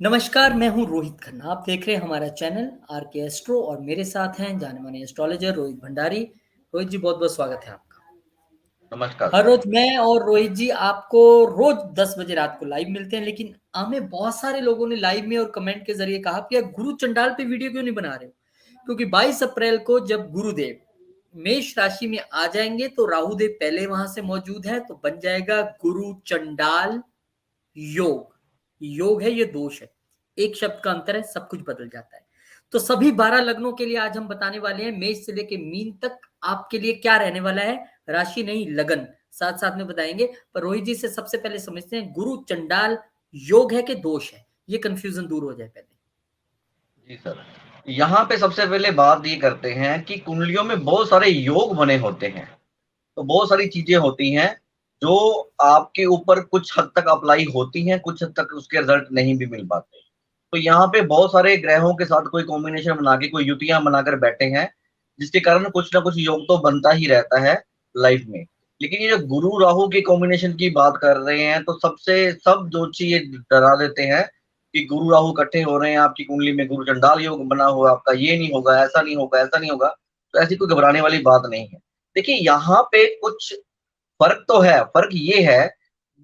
नमस्कार, मैं हूं रोहित खन्ना। आप देख रहे हैं हमारा चैनल आर के एस्ट्रो और मेरे साथ हैं जाने माने एस्ट्रोलॉजर रोहित भंडारी। रोहित जी, बहुत बहुत स्वागत है आपका। नमस्कार हर सर। रोज मैं और रोहित जी आपको रोज 10 बजे रात को लाइव मिलते हैं, लेकिन हमें बहुत सारे लोगों ने लाइव में और कमेंट के जरिए कहा कि यार गुरु चंडाल पे वीडियो क्यों नहीं बना रहे हो। क्योंकि 22 अप्रैल को जब गुरुदेव मेष राशि में आ जाएंगे तो राहु देव पहले वहां से मौजूद है, तो बन जाएगा गुरु चंडाल योग। योग है, ये दोष है। एक शब्द का अंतर है, सब कुछ बदल जाता है। तो सभी 12 लग्नों के लिए आज हम बताने वाले हैं मेष से लेके मीन तक आपके लिए क्या रहने वाला है। राशि नहीं, लगन साथ साथ में बताएंगे। पर रोहित जी से सबसे पहले समझते हैं, गुरु चंडाल योग है कि दोष है, ये कंफ्यूजन दूर हो जाए पहले। जी सर, यहाँ पे सबसे पहले बात ये करते हैं कि कुंडलियों में बहुत सारे योग बने होते हैं। तो बहुत सारी चीजें होती हैं जो आपके ऊपर कुछ हद तक अप्लाई होती हैं, कुछ हद तक उसके रिजल्ट नहीं भी मिल पाते। तो यहाँ पे बहुत सारे ग्रहों के साथ कोई कॉम्बिनेशन बना के, कोई युतियां बनाकर बैठे हैं, जिसके कारण कुछ ना कुछ योग तो बनता ही रहता है लाइफ में। लेकिन ये जो गुरु राहु के कॉम्बिनेशन की बात कर रहे हैं, तो सबसे सब ज्योतिषी ये डरा देते हैं कि गुरु राहु इकट्ठे हो रहे हैं आपकी कुंडली में, गुरु चंडाल योग बना हुआ, आपका ये नहीं होगा, ऐसा नहीं होगा, ऐसा नहीं होगा। तो ऐसी कोई घबराने वाली बात नहीं है। देखिए, यहाँ पे कुछ फर्क तो है। फर्क ये है,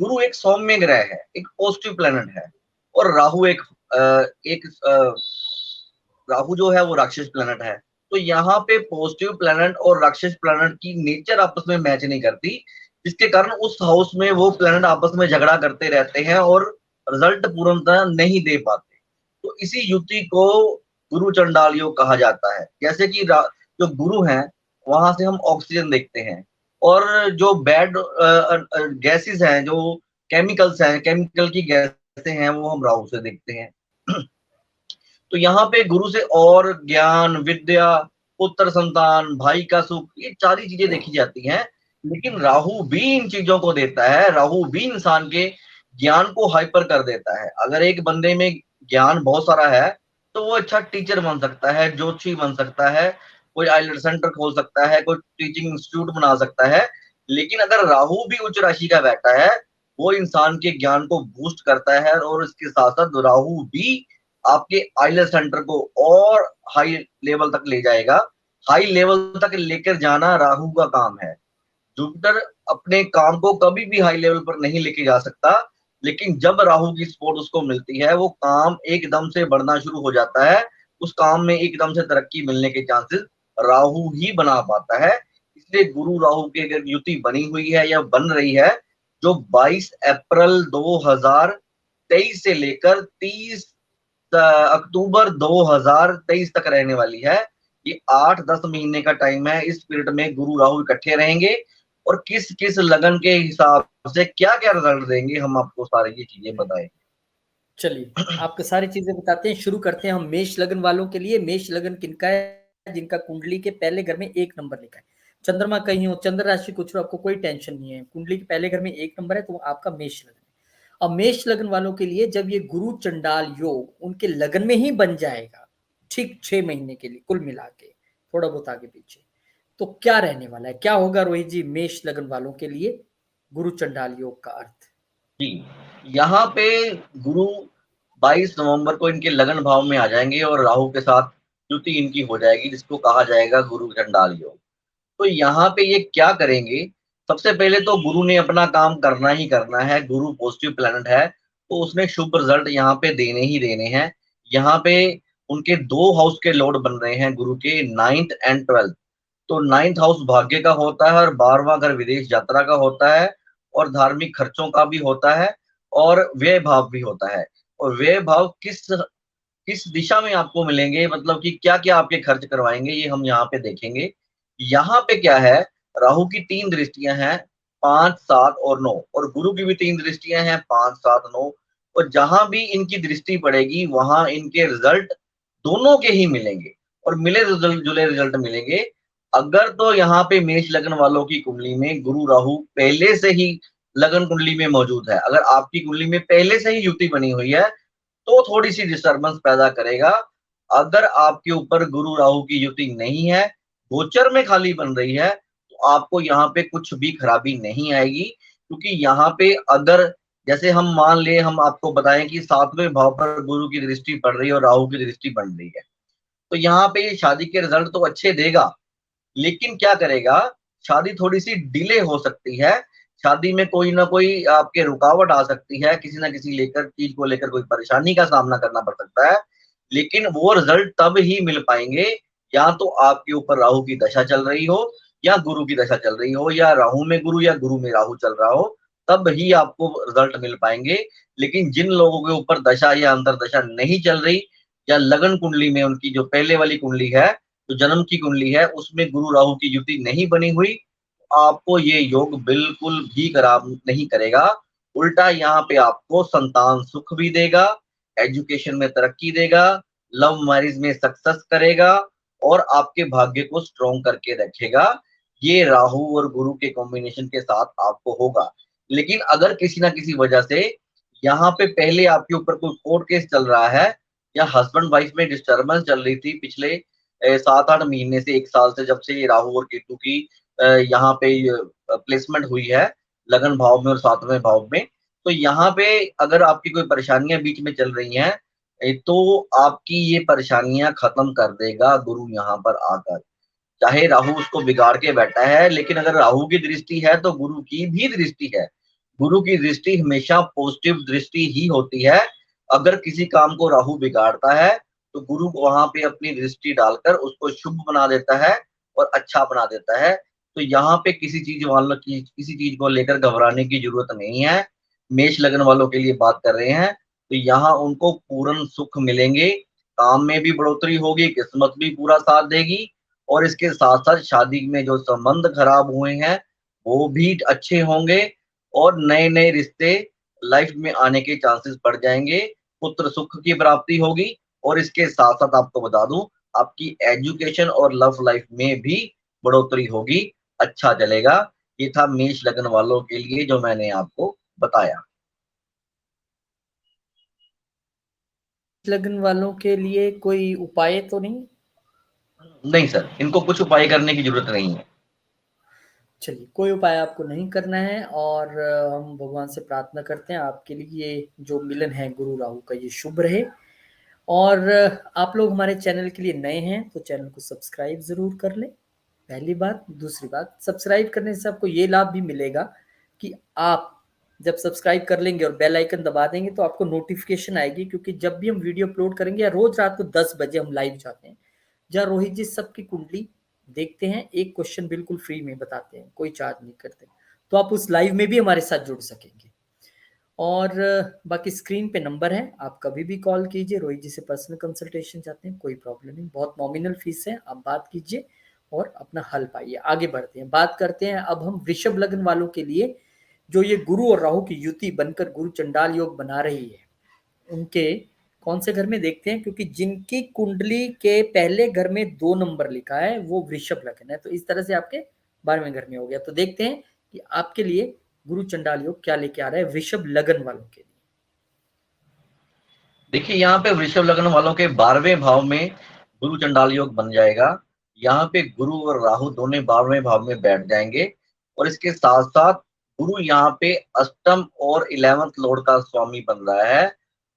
गुरु एक सौम्य ग्रह है, एक पॉजिटिव प्लेनेट है, और राहु एक राहु जो है वो राक्षस प्लेनेट है। तो यहाँ पे पॉजिटिव प्लेनेट और राक्षस प्लेनेट की नेचर आपस में मैच नहीं करती, जिसके कारण उस हाउस में वो प्लेनेट आपस में झगड़ा करते रहते हैं और रिजल्ट पूर्णतः नहीं दे पाते। तो इसी युति को गुरु चंडाल योग कहा जाता है। जैसे कि जो गुरु हैं, वहां से हम ऑक्सीजन देखते हैं, और जो बैड गैसेस हैं, जो केमिकल्स हैं, केमिकल की गैसें हैं, वो हम राहु से देखते हैं। तो यहाँ पे गुरु से और ज्ञान, विद्या, पुत्र संतान, भाई का सुख, ये सारी चीजें देखी जाती हैं। लेकिन राहु भी इन चीजों को देता है। राहु भी इंसान के ज्ञान को हाइपर कर देता है। अगर एक बंदे में ज्ञान बहुत सारा है, तो वो अच्छा टीचर बन सकता है, ज्योतिषी बन सकता है, कोई आईलेट सेंटर खोल सकता है, कोई टीचिंग इंस्टीट्यूट बना सकता है। लेकिन अगर राहु भी उच्च राशि का बैठा है, वो इंसान के ज्ञान को बूस्ट करता है, और इसके साथ साथ राहु भी आपके आईलेट सेंटर को और हाई लेवल तक ले जाएगा। हाई लेवल तक लेकर जाना राहु का काम है। जुपिटर अपने काम को कभी भी हाई लेवल पर नहीं लेके जा सकता, लेकिन जब राहु की सपोर्ट उसको मिलती है, वो काम एकदम से बढ़ना शुरू हो जाता है। उस काम में एकदम से तरक्की मिलने के चांसेस राहु ही बना पाता है। इसलिए गुरु राहु की अगर युति बनी हुई है या बन रही है, जो 22 अप्रैल 2023 से लेकर 30 अक्टूबर 2023 तक रहने वाली है, ये 8-10 महीने का टाइम है। इस पीरियड में गुरु राहु इकट्ठे रहेंगे, और किस किस लगन के हिसाब से क्या क्या रिजल्ट देंगे, हम आपको सारी ये चीजें बताएंगे। चलिए, आपको सारी चीजें बताते हैं। शुरू करते हैं हम मेष लगन वालों के लिए। मेष लगन किनका है? जिनका कुंडली के पहले घर में 1 नंबर लिखा है। चंद्रमा कहीं हो, चंद्र राशि कुछ हो, आपको कोई टेंशन नहीं है। कुंडली के पहले घर में 1 नंबर है, तो आपका मेष लगन है। अब मेष लगन वालों के लिए जब ये गुरु चंडाल योग उनके लगन में ही बन जाएगा, ठीक 6 महीने के लिए कुल मिला के, थोड़ा बहुत आगे पीछे, तो क्या रहने वाला है, क्या होगा रोहित जी मेष लगन वालों के लिए गुरु चंडाल योग का अर्थ? जी, यहाँ पे गुरु 22 नवंबर को इनके लगन भाव में आ जाएंगे, और राहु के साथ युति इनकी हो जाएगी, जिसको कहा जाएगा गुरु चंडाल योग। तो यहाँ पे ये क्या करेंगे? सबसे पहले तो गुरु ने अपना काम करना ही करना है। गुरु पॉजिटिव प्लेनेट है, तो उसने शुभ रिजल्ट यहाँ पे देने ही देने हैं। यहाँ पे उनके 2 हाउस के लॉर्ड बन रहे हैं, गुरु के 9th एंड 12th। तो 9th हाउस भाग्य का होता है, और 12वां घर विदेश यात्रा का होता है, और धार्मिक खर्चों का भी होता है, और व्यय भाव भी होता है। और व्यय भाव किस किस दिशा में आपको मिलेंगे, मतलब कि क्या क्या आपके खर्च करवाएंगे, ये हम यहाँ पे देखेंगे। यहाँ पे क्या है, राहु की 3 दृष्टियां हैं, 5, 7 और 9, और गुरु की भी 3 दृष्टियां हैं, 5, 7, 9। और जहां भी इनकी दृष्टि पड़ेगी, वहां इनके रिजल्ट दोनों के ही मिलेंगे, और मिले जुले रिजल्ट मिलेंगे। अगर तो यहाँ पे मेष लगन वालों की कुंडली में गुरु राहु पहले से ही लगन कुंडली में मौजूद है, अगर आपकी कुंडली में पहले से ही युति बनी हुई है, तो थोड़ी सी डिस्टर्बेंस पैदा करेगा। अगर आपके ऊपर गुरु राहु की युति नहीं है, गोचर में खाली बन रही है, तो आपको यहाँ पे कुछ भी खराबी नहीं आएगी। क्योंकि यहाँ पे अगर जैसे हम मान ले, हम आपको बताएं कि 7वें भाव पर गुरु की दृष्टि पड़ रही है और राहु की दृष्टि बन रही है, तो यहाँ पे ये शादी के रिजल्ट तो अच्छे देगा, लेकिन क्या करेगा, शादी थोड़ी-सी डिले हो सकती है। शादी में कोई ना कोई आपके रुकावट आ सकती है, किसी न किसी लेकर चीज़ को लेकर कोई परेशानी का सामना करना पड़ सकता है। लेकिन वो रिज़ल्ट तब ही मिल पाएँगे, या तो आपके ऊपर राहु की दशा चल रही हो, या गुरु की दशा चल रही हो, या राहु में गुरु या गुरु में राहु चल रहा हो, तब ही आपको रिज़ल्ट मिल पाएँगे। लेकिन जिन लोगों के ऊपर दशा या अंतर्दशा नहीं चल रही, या लगन कुंडली में उनकी जो पहले वाली कुंडली है, जो जन्म की कुंडली है, उसमें गुरु राहु की युति नहीं बनी हुई, आपको ये योग बिल्कुल भी खराब नहीं करेगा। उल्टा यहाँ पे आपको संतान सुख भी देगा, एजुकेशन में तरक्की देगा, लव मैरिज में सक्सेस करेगा, और आपके भाग्य को स्ट्रॉन्ग करके रखेगा। ये राहु और गुरु के कॉम्बिनेशन के साथ आपको होगा। लेकिन अगर किसी न किसी वजह से यहाँ पे पहले आपके ऊपर कोई कोर्ट केस चल रहा है, या हस्बैंड वाइफ में डिस्टर्बेंस चल रही थी पिछले 7-8 महीने से, 1 साल से, जब से ये राहु और केतु की यहाँ पे प्लेसमेंट हुई है, लगन भाव में और 7वें भाव में, तो यहाँ पे अगर आपकी कोई परेशानियाँ बीच में चल रही हैं, तो आपकी ये परेशानियाँ खत्म कर देगा गुरु यहाँ पर आकर। चाहे राहु उसको बिगाड़ के बैठा है, लेकिन अगर राहु की दृष्टि है तो गुरु की भी दृष्टि है। गुरु की दृष्टि हमेशा पॉजिटिव दृष्टि ही होती है। अगर किसी काम को राहु बिगाड़ता है, तो गुरु वहां पे अपनी दृष्टि डालकर उसको शुभ बना देता है और अच्छा बना देता है। तो यहाँ पे किसी चीज को लेकर घबराने की जरूरत नहीं है। मेष लगन वालों के लिए बात कर रहे हैं, तो यहाँ उनको पूर्ण सुख मिलेंगे, काम में भी बढ़ोतरी होगी, किस्मत भी पूरा साथ देगी, और इसके साथ-साथ शादी में जो संबंध खराब हुए हैं, वो भी अच्छे होंगे, और नए-नए रिश्ते लाइफ में आने के चांसेस बढ़ जाएँगे, पुत्र सुख की प्राप्ति होगी, और इसके साथ-साथ आपको बता दूँ, आपकी एजुकेशन और लव लाइफ में भी बढ़ोतरी होगी, अच्छा चलेगा। ये था मेष लग्न वालों के लिए जो मैंने आपको बताया। लगन वालों के लिए कोई उपाय तो नहीं? नहीं सर, इनको कुछ उपाय करने की ज़रूरत नहीं है। चलिए, कोई उपाय आपको नहीं करना है, और हम भगवान से प्रार्थना करते हैं आपके लिए ये जो मिलन है गुरु राहु का, ये शुभ रहे। और आप लोग हमारे चैनल के लिए नए हैं तो चैनल को सब्सक्राइब ज़रूर कर लें, पहली बात। दूसरी बात, सब्सक्राइब करने से आपको ये लाभ भी मिलेगा कि आप जब सब्सक्राइब कर लेंगे और बेल आइकन दबा देंगे तो आपको नोटिफिकेशन आएगी, क्योंकि जब भी हम वीडियो अपलोड करेंगे, या रोज रात को 10 बजे हम लाइव जाते हैं, जहाँ रोहित जी सबकी कुंडली देखते हैं, एक क्वेश्चन बिल्कुल फ्री में बताते हैं, कोई चार्ज नहीं करते। तो आप उस लाइव में भी हमारे साथ जुड़ सकेंगे। और बाकी स्क्रीन पे नंबर है, आप कभी भी कॉल कीजिए। रोहित जी से पर्सनल कंसल्टेशन चाहते हैं, कोई प्रॉब्लम नहीं, बहुत नॉमिनल फीस है, आप बात कीजिए और अपना हल पाइए। आगे बढ़ते हैं, बात करते हैं अब हम वृषभ लग्न वालों के लिए, जो ये गुरु और राहु की युति बनकर गुरु चंडाल योग बना रही है, उनके कौन से घर में देखते हैं, क्योंकि जिनकी कुंडली के पहले घर में 2 नंबर लिखा है वो वृषभ लग्न है, तो इस तरह से आपके 12वें घर में हो गया। तो देखते हैं कि आपके लिए गुरु चंडाल योग क्या लेके आ रहा है वृषभ लग्न वालों के लिए। देखिए, यहाँ पे वृषभ लग्न वालों के 12वें भाव में गुरु चंडाल योग बन जाएगा। यहाँ पे गुरु और राहु दोनों 12वें भाव में बैठ जाएंगे, और इसके साथ साथ गुरु यहाँ पे अष्टम और 11th लॉर्ड का स्वामी बन रहा है,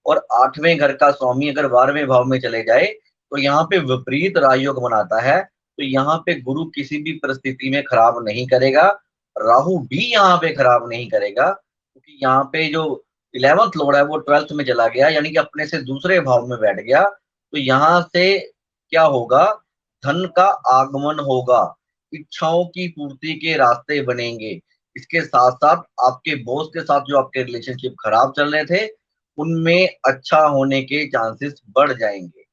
और 8वें घर का स्वामी अगर 12वें भाव में चले जाए तो यहाँ पे विपरीत राजयोग बनाता है। तो यहाँ पे गुरु किसी भी परिस्थिति में खराब नहीं करेगा, राहु भी यहाँ पे खराब नहीं करेगा, क्योंकि यहाँ पे जो 11th लॉर्ड है वो 12th में चला गया, यानी कि अपने से दूसरे भाव में बैठ गया। तो यहाँ से क्या होगा, धन का आगमन होगा, इच्छाओं की पूर्ति के रास्ते बनेंगे। इसके साथ साथ आपके बॉस के साथ जो आपके रिलेशनशिप खराब चल रहे थे, उनमें अच्छा होने के चांसेस बढ़ जाएंगे।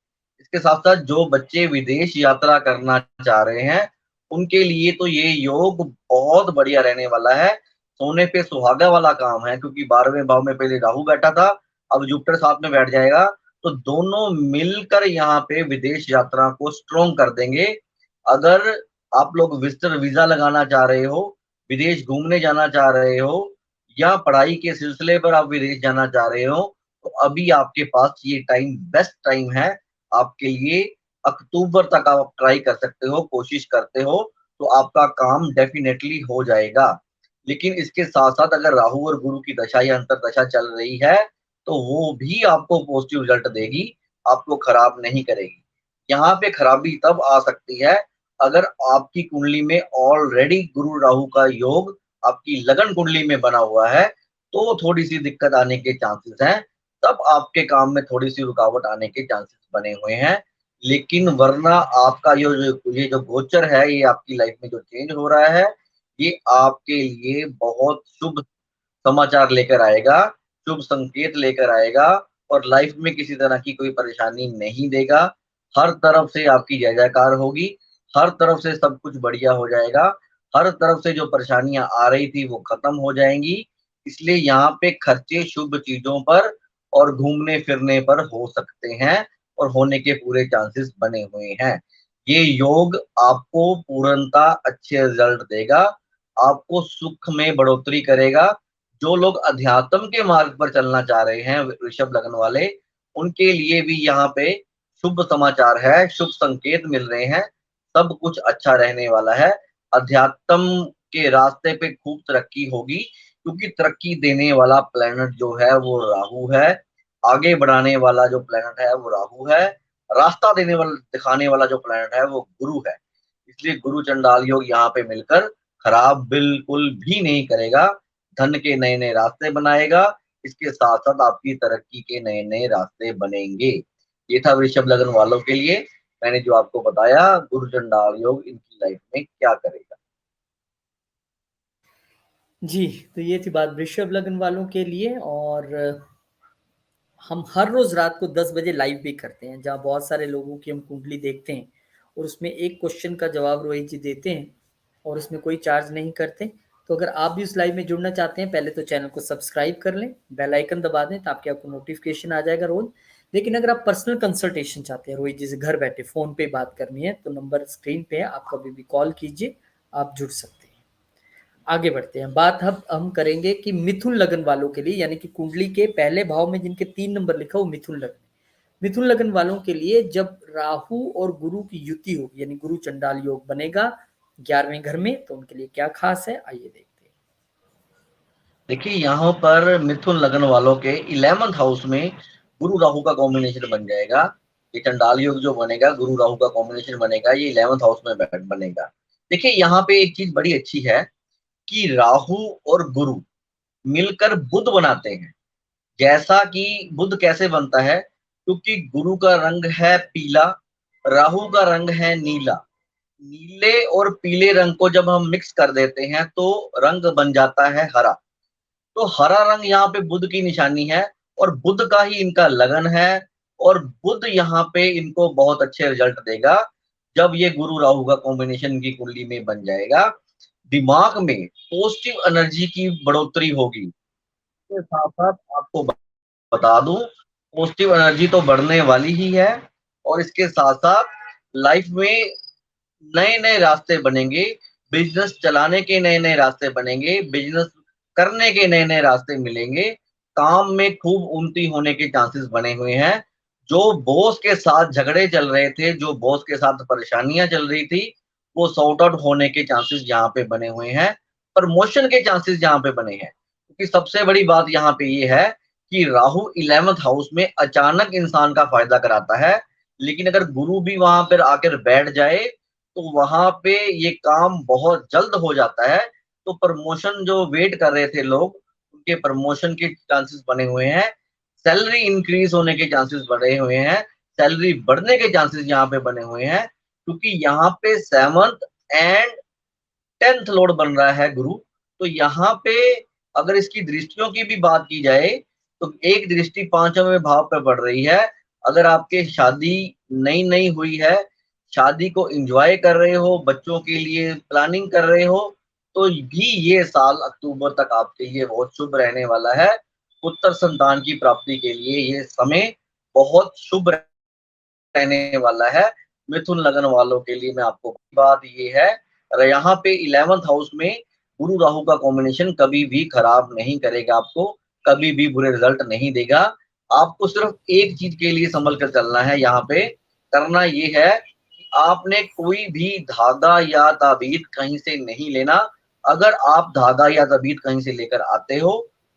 इसके साथ साथ जो बच्चे विदेश यात्रा करना चाह रहे हैं, उनके लिए तो ये योग बहुत बढ़िया रहने वाला है, सोने पे सुहागा वाला काम है, क्योंकि 12वें भाव में पहले राहु बैठा था, अब जुपिटर साथ में बैठ जाएगा, तो दोनों मिलकर यहाँ पे विदेश यात्रा को स्ट्रॉन्ग कर देंगे। अगर आप लोग विजिटर वीजा लगाना चाह रहे हो, विदेश घूमने जाना चाह रहे हो, या पढ़ाई के सिलसिले पर आप विदेश जाना चाह रहे हो, तो अभी आपके पास ये टाइम बेस्ट टाइम है आपके लिए। अक्टूबर तक आप ट्राई कर सकते हो, कोशिश करते हो तो आपका काम डेफिनेटली हो जाएगा। लेकिन इसके साथ साथ अगर राहु और गुरु की दशा या अंतर दशा चल रही है तो वो भी आपको पॉजिटिव रिजल्ट देगी, आपको खराब नहीं करेगी। यहाँ पे खराबी तब आ सकती है अगर आपकी कुंडली में ऑलरेडी गुरु राहु का योग आपकी लगन कुंडली में बना हुआ है, तो थोड़ी सी दिक्कत आने के चांसेस हैं, तब आपके काम में थोड़ी सी रुकावट आने के चांसेस बने हुए हैं। लेकिन वरना आपका ये जो गोचर है, ये आपकी लाइफ में जो चेंज हो रहा है, ये आपके लिए बहुत शुभ समाचार लेकर आएगा, शुभ संकेत लेकर आएगा और लाइफ में किसी तरह की कोई परेशानी नहीं देगा। हर तरफ से आपकी जय-जयकार होगी, हर तरफ से सब कुछ बढ़िया हो जाएगा, हर तरफ से जो परेशानियाँ आ रही थी वो खत्म हो जाएँगी। इसलिए यहाँ पे खर्चे शुभ चीज़ों पर और घूमने-फिरने पर हो सकते हैं और होने के पूरे चांसेस बने हुए हैं। ये योग आपको पूर्णतः अच्छे रिज़ल्ट देगा, आपको सुख में बढ़ोतरी करेगा। जो लोग अध्यात्म के मार्ग पर चलना चाह रहे हैं वृषभ लग्न वाले, उनके लिए भी यहाँ पे शुभ समाचार है, शुभ संकेत मिल रहे हैं, सब कुछ अच्छा रहने वाला है। अध्यात्म के रास्ते पे खूब तरक्की होगी क्योंकि तरक्की देने वाला प्लैनेट जो है वो राहु है, आगे बढ़ाने वाला जो प्लैनेट है वो राहु है, रास्ता देने वाला दिखाने वाला जो प्लैनेट है वो गुरु है। इसलिए गुरु चंडाल योग यहाँ पे मिलकर खराब बिल्कुल भी नहीं करेगा, धन के नए-नए रास्ते बनाएगा, इसके साथ-साथ आपकी तरक्की के नए-नए रास्ते बनेंगे। ये था वृषभ लग्न वालों के लिए, मैंने जो आपको बताया गुरु चंडाल योग इनकी लाइफ में क्या करेगा। जी, तो ये थी बात वृषभ लग्न वालों के लिए। और हम हर रोज़ रात को 10 बजे लाइव भी करते हैं, जहाँ बहुत सारे लोगों की हम कुंडली देखते हैं और उसमें एक क्वेश्चन का जवाब रोहित जी देते हैं और उसमें कोई चार्ज नहीं करते। तो अगर आप भी उस लाइव में जुड़ना चाहते हैं, पहले तो चैनल को सब्सक्राइब कर लें, बेल आइकन दबा दें ताकि आपको नोटिफिकेशन आ जाएगा रोज़। लेकिन अगर आप पर्सनल कंसल्टेशन चाहते हैं, रोहित जी से घर बैठे फ़ोन पे बात करनी है, तो नंबर स्क्रीन पे है, आप कभी भी कॉल कीजिए, आप जुड़ सकते हैं। आगे बढ़ते हैं। बात अब हम करेंगे कि मिथुन लगन वालों के लिए, यानी कि कुंडली के पहले भाव में जिनके 3 नंबर लिखा हो मिथुन लगन। मिथुन लगन वालों के लिए जब राहु और गुरु की युति होगी, यानी गुरु चंडाल योग बनेगा 11वें घर में, तो उनके लिए क्या खास है, आइए देखते हैं। देखिए यहाँ पर मिथुन लगन वालों के 11th हाउस में गुरु राहु का कॉम्बिनेशन बन जाएगा। ये चंडाल योग जो बनेगा, गुरु राहु का कॉम्बिनेशन बनेगा, ये 11th हाउस में बनेगा। देखिए यहाँ पे एक चीज बड़ी अच्छी है कि राहु और गुरु मिलकर बुध बनाते हैं। जैसा कि बुध कैसे बनता है, क्योंकि गुरु का रंग है पीला, राहु का रंग है नीला। नीले और पीले रंग को जब हम मिक्स कर देते हैं तो रंग बन जाता है हरा। तो हरा रंग यहाँ पे बुध की निशानी है और बुध का ही इनका लगन है और बुध यहाँ पे इनको बहुत अच्छे रिजल्ट देगा जब ये गुरु राहु का कॉम्बिनेशन इनकी कुंडली में बन जाएगा। दिमाग में पॉजिटिव एनर्जी की बढ़ोतरी होगी। इसके साथ साथ आपको बता दूं, पॉजिटिव एनर्जी तो बढ़ने वाली ही है और इसके साथ साथ लाइफ में नए-नए रास्ते बनेंगे, बिज़नेस चलाने के नए-नए रास्ते बनेंगे, बिज़नेस करने के नए-नए रास्ते मिलेंगे, काम में खूब उन्नति होने के चांसेस बने हुए हैं। जो बॉस के साथ झगड़े चल रहे थे, जो बॉस के साथ परेशानियाँ चल रही थी, वो सॉर्ट आउट होने के चांसेस यहाँ पे बने हुए हैं। प्रमोशन के चांसेस यहाँ पे बने हैं। क्योंकि सबसे बड़ी बात यहाँ पे ये है कि राहु 11th हाउस में अचानक इंसान का फ़ायदा कराता है, लेकिन अगर गुरु भी वहाँ पर आकर बैठ जाए तो वहाँ पे ये काम बहुत जल्द हो जाता है। तो प्रमोशन जो वेट कर रहे थे लोग, उनके प्रमोशन के चांसेस बने हुए हैं। सैलरी इंक्रीज़ होने के चांसेस बने हुए हैं। सैलरी बढ़ने के चांसेस यहाँ पे बने हुए हैं, क्योंकि यहाँ पे 7th एंड 10th लॉर्ड बन रहा है गुरु। तो यहाँ पे अगर इसकी दृष्टियों की भी बात की जाए, तो एक दृष्टि 5वें भाव पे पड़ रही है। अगर आपके शादी नई-नई हुई है, शादी को एन्जॉय कर रहे हो, बच्चों के लिए प्लानिंग कर रहे हो, तो भी ये साल अक्टूबर तक आपके लिए बहुत शुभ रहने वाला है। पुत्र संतान की प्राप्ति के लिए ये समय बहुत शुभ रहने वाला है। मिथुन लगन वालों के लिए मैं आपको बात ये है, यहाँ पे 11th हाउस में गुरु राहु का कॉम्बिनेशन कभी भी खराब नहीं करेगा आपको, कभी भी बुरे रिजल्ट नहीं देगा। आपको सिर्फ एक चीज के लिए संभल कर चलना है। यहाँ पे करना ये है कि आपने कोई भी धागा या ताबीज कहीं से नहीं लेना, अगर आप धागा या तबीत कहीं से लेकर आते हो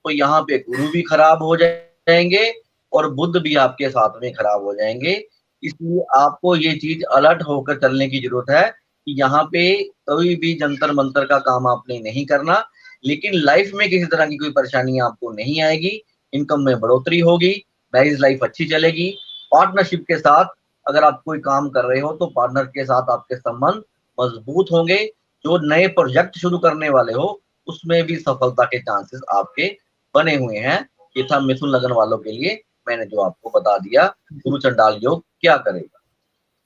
तो यहाँ पे गुरु भी खराब हो जाएंगे और बुध भी आपके साथ में खराब हो जाएंगे। इसलिए आपको ये चीज अलर्ट होकर चलने की जरूरत है कि यहाँ पे कोई भी जंतर मंतर का काम आपने नहीं करना। लेकिन लाइफ में किसी तरह की कोई परेशानी आपको नहीं आएगी, इनकम में बढ़ोतरी होगी, मैरिज लाइफ अच्छी चलेगी। पार्टनरशिप के साथ अगर आप कोई काम कर रहे हो तो पार्टनर के साथ आपके संबंध मजबूत होंगे। जो नए प्रोजेक्ट शुरू करने वाले हो उसमें भी सफलता के चांसेस आपके बने हुए हैं। ये था मिथुन लगन वालों के लिए मैंने जो आपको बता दिया गुरु चंडाल योग क्या करेगा।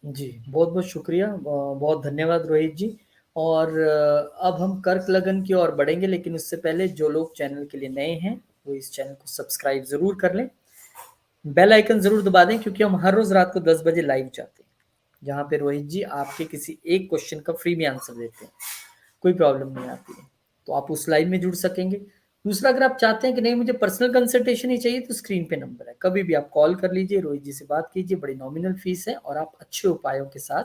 जी, बहुत-बहुत शुक्रिया, बहुत धन्यवाद रोहित जी। और अब हम कर्क लगन की ओर बढ़ेंगे, लेकिन उससे पहले जो लोग चैनल के लिए नए हैं, वो इस चैनल को सब्सक्राइब ज़रूर कर लें। बेल आइकन ज़रूर दबा दें, क्योंकि हम हर रोज़ रात को 10 बजे लाइव जाते हैं, जहाँ पे रोहित जी आपके किसी एक क्वेश्चन का फ्री में आंसर देते हैं। कोई प्रॉब्लम नहीं आती है, तो आप उस लाइव में जुड़ सकेंगे। दूसरा, अगर आप चाहते हैं कि नहीं मुझे पर्सनल कंसल्टेशन ही चाहिए, तो स्क्रीन पे नंबर है, कभी भी आप कॉल कर लीजिए, रोहित जी से बात कीजिए, बड़ी नॉमिनल फीस है और आप अच्छे उपायों के साथ,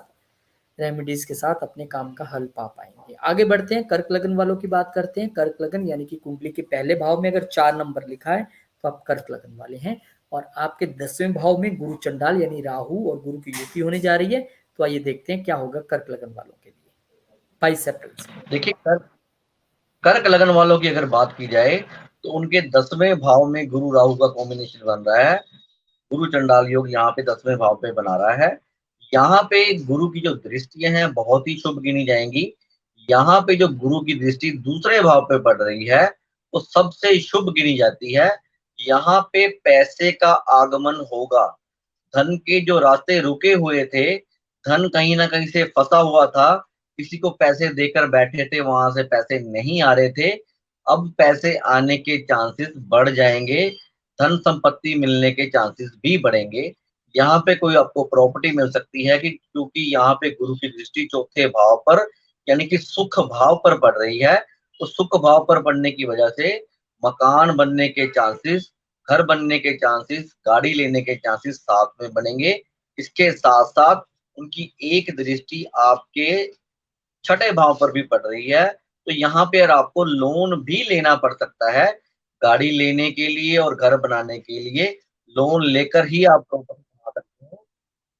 रेमेडीज के साथ अपने काम का हल पा पाएंगे। आगे बढ़ते हैं, कर्क लगन वालों की बात करते हैं। कर्क लगन यानी कि कुंडली के पहले भाव में अगर 4 नंबर लिखा है तो आप कर्क लगन वाले हैं, और आपके 10वें भाव में गुरु चंडाल यानी राहु और गुरु की युति होने जा रही है। तो आइए देखते हैं क्या होगा कर्क लगन वालों के लिए 22 अप्रैल से। देखिए कर्क लगन वालों की अगर बात की जाए तो उनके 10वें भाव में गुरु राहु का कॉम्बिनेशन बन रहा है। गुरु चंडाल योग यहाँ पे 10वें भाव पे बना रहा है। यहाँ पे गुरु की जो दृष्टियां हैं बहुत ही शुभ गिनी जाएंगी। यहाँ पे जो गुरु की दृष्टि दूसरे भाव पे पड़ रही है वो सबसे शुभ गिनी जाती है। यहाँ पे पैसे का आगमन होगा। धन के जो रास्ते रुके हुए थे, धन कहीं ना कहीं से फंसा हुआ था, किसी को पैसे देकर बैठे थे वहां से पैसे नहीं आ रहे थे, अब पैसे आने के चांसेस बढ़ जाएंगे। धन संपत्ति मिलने के चांसेस भी बढ़ेंगे। यहाँ पे कोई आपको प्रॉपर्टी मिल सकती है कि क्योंकि यहाँ पे गुरु की दृष्टि चौथे भाव पर यानी कि सुख भाव पर पड़ रही है। तो सुख भाव पर पड़ने की वजह से मकान बनने के चांसेस, घर बनने के चांसेस, गाड़ी लेने के चांसेस साथ में बनेंगे। इसके साथ साथ उनकी एक दृष्टि आपके छठे भाव पर भी पड़ रही है। तो यहाँ पे अगर आपको लोन भी लेना पड़ सकता है गाड़ी लेने के लिए और घर बनाने के लिए, लोन लेकर ही आप प्रॉपर्टी बना सकते हो।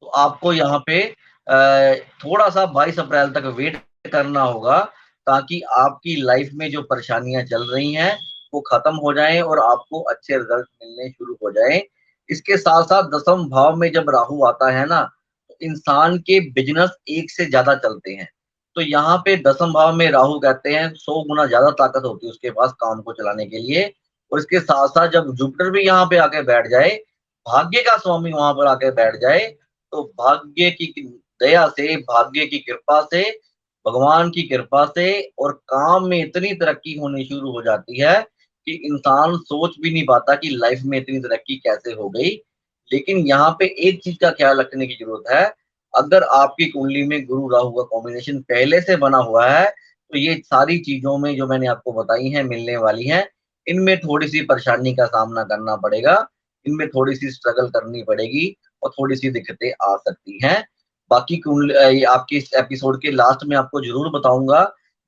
तो आपको यहाँ पे थोड़ा सा 22 अप्रैल तक वेट करना होगा ताकि आपकी लाइफ में जो परेशानियां चल रही हैं वो खत्म हो जाएं और आपको अच्छे रिजल्ट मिलने शुरू हो जाएं। इसके साथ साथ 10वें भाव में जब राहु आता है ना तो इंसान के बिजनेस एक से ज्यादा चलते हैं। तो यहाँ पे 10वें भाव में राहु कहते हैं 100 गुना ज्यादा ताकत होती है उसके पास काम को चलाने के लिए। और इसके साथ साथ जब जुपिटर भी यहाँ पे आके बैठ जाए, भाग्य का स्वामी वहां पर आके बैठ जाए, तो भाग्य की दया से, भाग्य की कृपा से, भगवान की कृपा से और काम में इतनी तरक्की होनी शुरू हो जाती है कि इंसान सोच भी नहीं पाता कि लाइफ में इतनी तरक्की कैसे हो गई। लेकिन यहाँ पे एक चीज का ख्याल रखने की जरूरत है, अगर आपकी कुंडली में गुरु राहु का कॉम्बिनेशन पहले से बना हुआ है तो ये सारी चीजों में जो मैंने आपको बताई हैं मिलने वाली हैं। इनमें थोड़ी सी परेशानी का सामना करना पड़ेगा, इनमें थोड़ी सी स्ट्रगल करनी पड़ेगी और थोड़ी सी दिक्कतें आ सकती हैं। बाकी आपके इस एपिसोड के लास्ट में आपको जरूर बताऊंगा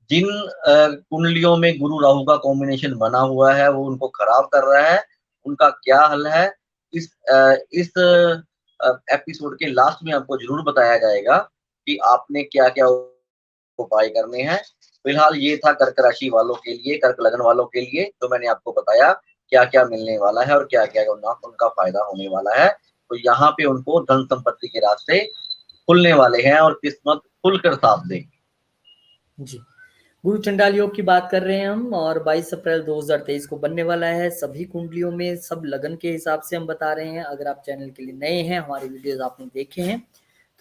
जिन कुंडलियों में गुरु राहु का कॉम्बिनेशन बना हुआ है वो उनको खराब कर रहा है, उनका क्या हल है। इस एपिसोड के लास्ट में आपको जरूर बताया जाएगा कि आपने क्या क्या उपाय करने हैं। फिलहाल ये था कर्क राशि वालों के लिए, कर्क लगन वालों के लिए जो मैंने आपको बताया क्या क्या मिलने वाला है और क्या क्या उनका फायदा होने वाला है। तो यहाँ पे उनको धन संपत्ति के रास्ते खुलने वाले हैं और किस्मत खुलकर साथ देगी। जी, गुरु चंडाल योग की बात कर रहे हैं हम, और 22 अप्रैल 2023 को बनने वाला है। सभी कुंडलियों में सब लगन के हिसाब से हम बता रहे हैं। अगर आप चैनल के लिए नए हैं, हमारे वीडियोस आपने देखे हैं,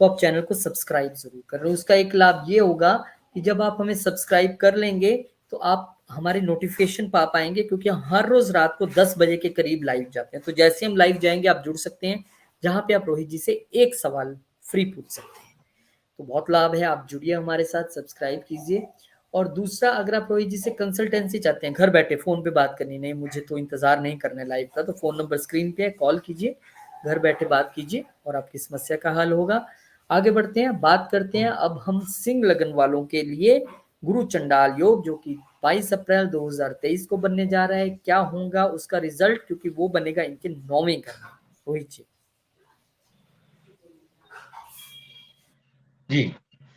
तो आप चैनल को सब्सक्राइब जरूर कर रहे हो। उसका एक लाभ ये होगा कि जब आप हमें सब्सक्राइब कर लेंगे तो आप हमारे नोटिफिकेशन पा पाएंगे, क्योंकि हम हर रोज रात को 10 बजे के करीब लाइव जाते हैं। तो जैसे हम लाइव जाएंगे आप जुड़ सकते हैं, जहां पे आप रोहित जी से एक सवाल फ्री पूछ सकते हैं। तो बहुत लाभ है, आप जुड़िए हमारे साथ, सब्सक्राइब कीजिए। और दूसरा, अगर आप रोहित जी से कंसल्टेंसी चाहते हैं, घर बैठे फोन पे बात करनी, नहीं मुझे तो इंतजार नहीं करना लाइव का, तो फोन नंबर स्क्रीन पे है, कॉल कीजिए, घर बैठे बात कीजिए और आपकी समस्या का हल होगा। आगे बढ़ते हैं, बात करते हैं अब हम सिंह लगन वालों के लिए गुरु चंडाल योग, जो कि 22 अप्रैल 2023 को बनने जा रहा है। क्या होगा उसका रिजल्ट, क्योंकि वो बनेगा इनके 9वें घर में। रोहित जी। जी,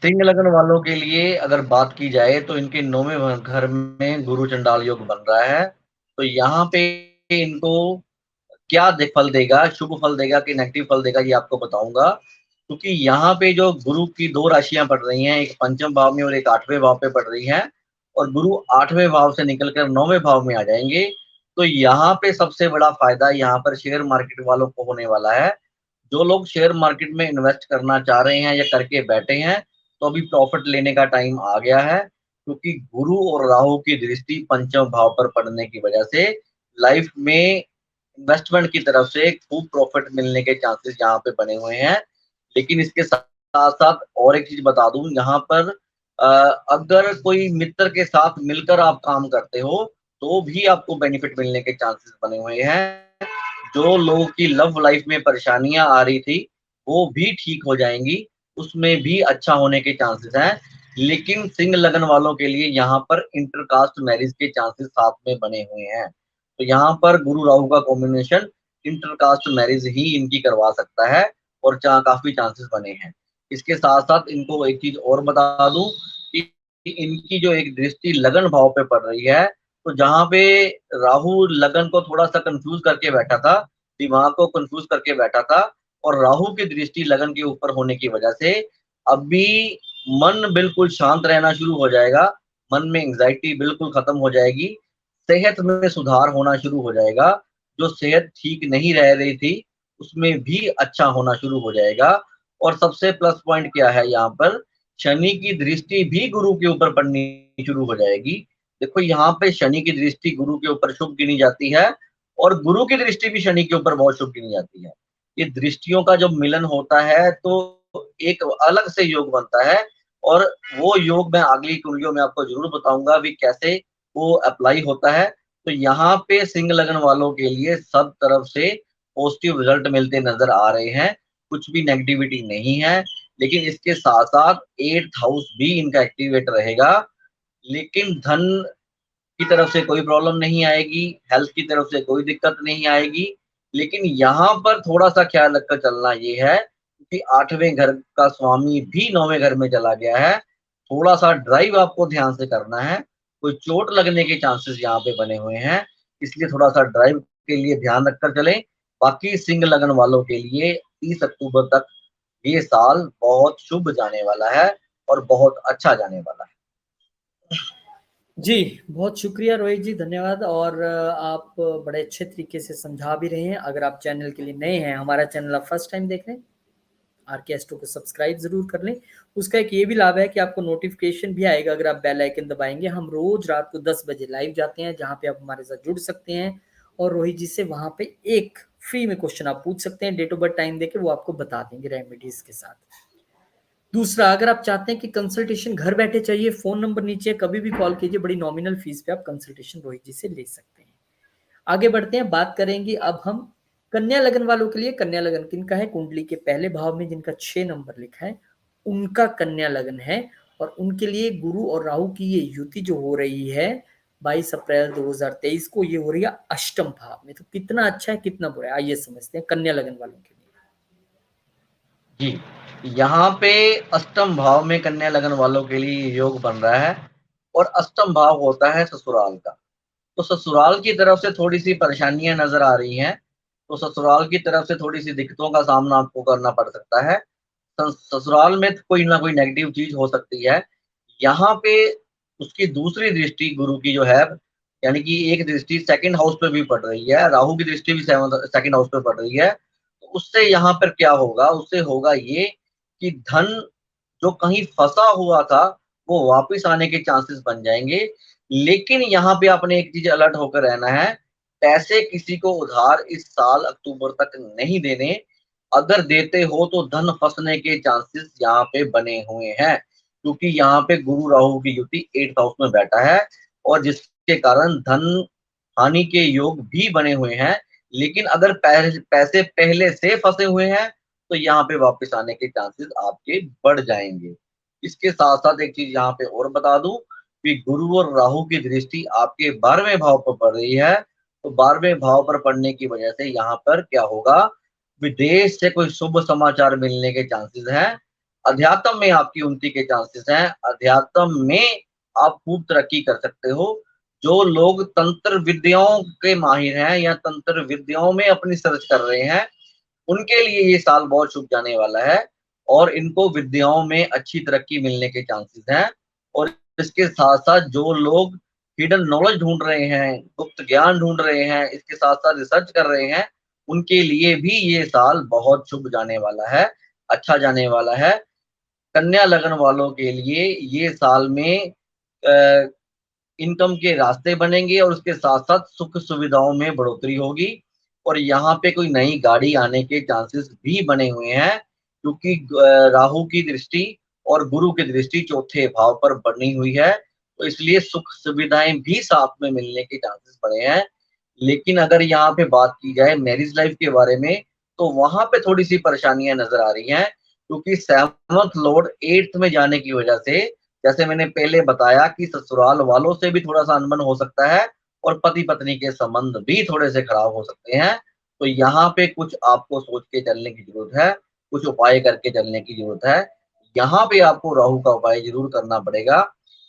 सिंह लगन वालों के लिए अगर बात की जाए तो इनके 9वें घर में गुरु चंडाल योग बन रहा है। तो यहाँ पे इनको क्या फल देगा, शुभ फल देगा कि नेगेटिव फल देगा, ये आपको बताऊंगा। क्योंकि यहाँ पे जो गुरु की 2 राशियां पड़ रही हैं, एक पंचम भाव में और एक 8वें भाव पे पड़ रही हैं, और गुरु 8वें भाव से निकलकर 9वें भाव में आ जाएंगे। तो यहाँ पे सबसे बड़ा फायदा यहाँ पर शेयर मार्केट वालों को होने वाला है। जो लोग शेयर मार्केट में इन्वेस्ट करना चाह रहे हैं या करके बैठे हैं, तो अभी प्रॉफिट लेने का टाइम आ गया है। क्योंकि गुरु और राहु की दृष्टि पंचम भाव पर पड़ने की वजह से लाइफ में इन्वेस्टमेंट की तरफ से खूब प्रॉफिट मिलने के चांसेस यहाँ पे बने हुए हैं। लेकिन इसके साथ साथ और एक चीज बता दूं, यहाँ पर अगर कोई मित्र के साथ मिलकर आप काम करते हो तो भी आपको बेनिफिट मिलने के चांसेस बने हुए हैं। जो लोगों की लव लाइफ में परेशानियां आ रही थी वो भी ठीक हो जाएंगी, उसमें भी अच्छा होने के चांसेस हैं। लेकिन सिंह लगन वालों के लिए यहाँ पर इंटरकास्ट मैरिज के चांसेस साथ में बने हुए हैं। तो यहाँ पर गुरु राहु का कॉम्बिनेशन इंटरकास्ट मैरिज ही इनकी करवा सकता है, और काफी चांसेस बने हैं। इसके साथ साथ इनको एक चीज और बता दूं कि इनकी जो एक दृष्टि लगन भाव पे पड़ रही है, तो जहां पे राहु लगन को थोड़ा सा कंफ्यूज करके बैठा था, दिमाग को कंफ्यूज करके बैठा था, और राहु की दृष्टि लगन के ऊपर होने की वजह से अभी मन बिल्कुल शांत रहना शुरू हो जाएगा, मन में एंग्जाइटी बिल्कुल खत्म हो जाएगी, सेहत में सुधार होना शुरू हो जाएगा। जो सेहत ठीक नहीं रह रही थी उसमें भी अच्छा होना शुरू हो जाएगा। और सबसे प्लस पॉइंट क्या है, यहाँ पर शनि की दृष्टि भी गुरु के ऊपर पड़नी शुरू हो जाएगी। देखो यहाँ पे शनि की दृष्टि गुरु के ऊपर शुभ गिनी जाती है, और गुरु की दृष्टि भी शनि के ऊपर बहुत शुभ गिनी जाती है। ये दृष्टियों का जब मिलन होता है तो एक अलग से योग बनता है, और वो योग मैं अगली कुंडलियों में आपको जरूर बताऊंगा भी कैसे वो अप्लाई होता है। तो यहाँ पे सिंह लगन वालों के लिए सब तरफ से पॉजिटिव रिजल्ट मिलते नजर आ रहे हैं, कुछ भी नेगेटिविटी नहीं है। लेकिन इसके साथ साथ 8th हाउस भी इनका एक्टिवेट रहेगा। लेकिन धन की तरफ से कोई प्रॉब्लम नहीं आएगी, हेल्थ की तरफ से कोई दिक्कत नहीं आएगी। लेकिन यहाँ पर थोड़ा सा ख्याल रखकर चलना ये है कि 8वें घर का स्वामी भी 9वें घर में चला गया है, थोड़ा सा ड्राइव आपको ध्यान से करना है, कोई चोट लगने के चांसेस यहाँ पे बने हुए हैं, इसलिए थोड़ा सा ड्राइव के लिए ध्यान रखकर चलें। बाकी सिंह लगन वालों के लिए 30 अक्टूबर तक ये साल बहुत शुभ जाने वाला है और बहुत अच्छा जाने वाला है। जी, बहुत शुक्रिया रोहित जी, धन्यवाद। और आप बड़े अच्छे तरीके से समझा भी रहे हैं। अगर आप चैनल के लिए नए हैं, हमारा चैनल आप फर्स्ट टाइम देख रहे हैं, आरके एस्ट्रो को सब्सक्राइब जरूर कर लें। उसका एक ये भी लाभ है कि आपको नोटिफिकेशन भी आएगा अगर आप बेल आइकन दबाएंगे। हम रोज रात को 10 बजे लाइव जाते हैं, जहां पे आप हमारे साथ जुड़ सकते हैं और रोहित जी से वहां पे एक फ्री में क्वेश्चन आप पूछ सकते हैं, डेट ऑफ बर्थ टाइम देके वो आपको बता देंगे रेमेडीज के साथ। दूसरा, अगर आप चाहते हैं कि कंसल्टेशन घर बैठे चाहिए, फोन नंबर नीचे, कभी भी कॉल कीजिए, बड़ी नॉमिनल फीस पे आप कंसल्टेशन रोहित जी से ले सकते हैं। आगे बढ़ते हैं, बात करेंगे अब हम कन्या लगन वालों के लिए। कन्या लगन किनका है? कुंडली के पहले भाव में जिनका 6 नंबर लिखा है उनका कन्या लगन है, और उनके लिए गुरु और राहु की ये युति जो हो रही है 22 अप्रैल 2023 को, ये हो रही है अष्टम भाव में। तो कितना अच्छा है कितना बुरा है, आइए समझते हैं कन्या लगन वालों के लिए। जी, यहाँ पे अष्टम भाव में कन्या लगन वालों के लिए योग बन रहा है, और अष्टम भाव होता है ससुराल का। तो ससुराल की तरफ से थोड़ी सी परेशानियां नजर आ रही हैं, तो ससुराल की तरफ से थोड़ी सी दिक्कतों का सामना आपको करना पड़ सकता है। ससुराल में कोई ना कोई नेगेटिव चीज हो सकती है। यहाँ पे उसकी दूसरी दृष्टि गुरु की जो है, यानी कि एक दृष्टि सेकंड हाउस पे भी पड़ रही है, राहु की दृष्टि भी सेकंड हाउस पे पड़ रही है। तो उससे यहाँ पर क्या होगा, उससे होगा ये कि धन जो कहीं फंसा हुआ था वो वापस आने के चांसेस बन जाएंगे। लेकिन यहाँ पे आपने एक चीज अलर्ट होकर रहना है, पैसे किसी को उधार इस साल अक्टूबर तक नहीं देने। अगर देते हो तो धन फंसने के चांसेस यहाँ पे बने हुए हैं, क्योंकि यहाँ पे गुरु राहु की युति 8th हाउस में बैठा है, और जिसके कारण धन हानि के योग भी बने हुए हैं। लेकिन अगर पैसे पहले से फंसे हुए हैं तो यहाँ पे वापस आने के चांसेस आपके बढ़ जाएंगे। इसके साथ साथ एक चीज यहाँ पे और बता दूं कि गुरु और राहु की दृष्टि आपके 12वें भाव पर पड़ रही है, तो 12वें भाव पर पड़ने की वजह से यहाँ पर क्या होगा, विदेश से कोई शुभ समाचार मिलने के चांसेस हैं, अध्यात्म में आपकी उन्नति के चांसेस हैं, अध्यात्म में आप खूब तरक्की कर सकते हो। जो लोग तंत्र विद्याओं के माहिर हैं या तंत्र विद्याओं में अपनी सर्च कर रहे हैं, उनके लिए ये साल बहुत शुभ जाने वाला है और इनको विद्याओं में अच्छी तरक्की मिलने के चांसेस हैं। और इसके साथ-साथ जो लोग हिडन नॉलेज ढूँढ रहे हैं, गुप्त ज्ञान ढूँढ रहे हैं, इसके साथ-साथ रिसर्च कर रहे हैं, उनके लिए भी ये साल बहुत शुभ जाने वाला है, अच्छा जाने वाला है। कन्या लग्न वालों के लिए ये साल में अ, इनकम के रास्ते बनेंगे और उसके साथ-साथ सुख सुविधाओं में बढ़ोतरी होगी और यहाँ पे कोई नई गाड़ी आने के चांसेस भी बने हुए हैं, क्योंकि राहु की दृष्टि और गुरु की दृष्टि चौथे भाव पर बनी हुई है, तो इसलिए सुख सुविधाएँ भी साथ में मिलने के चांसेस बड़े हैं। लेकिन अगर यहाँ पे बात की जाए मैरिज लाइफ के बारे में, तो वहाँ पे थोड़ी-सी परेशानियाँ नज़र आ रही हैं, क्योंकि 7th लॉर्ड 8th में जाने की वजह से, जैसे मैंने पहले बताया कि ससुराल वालों से भी थोड़ा-सा अनबन हो सकता है और पति-पत्नी के संबंध भी थोड़े-से खराब हो सकते हैं। तो यहाँ पे कुछ आपको सोच के चलने की ज़रूरत है, कुछ उपाय करके चलने की ज़रूरत है। यहाँ पे आपको राहु का उपाय ज़रूर करना पड़ेगा।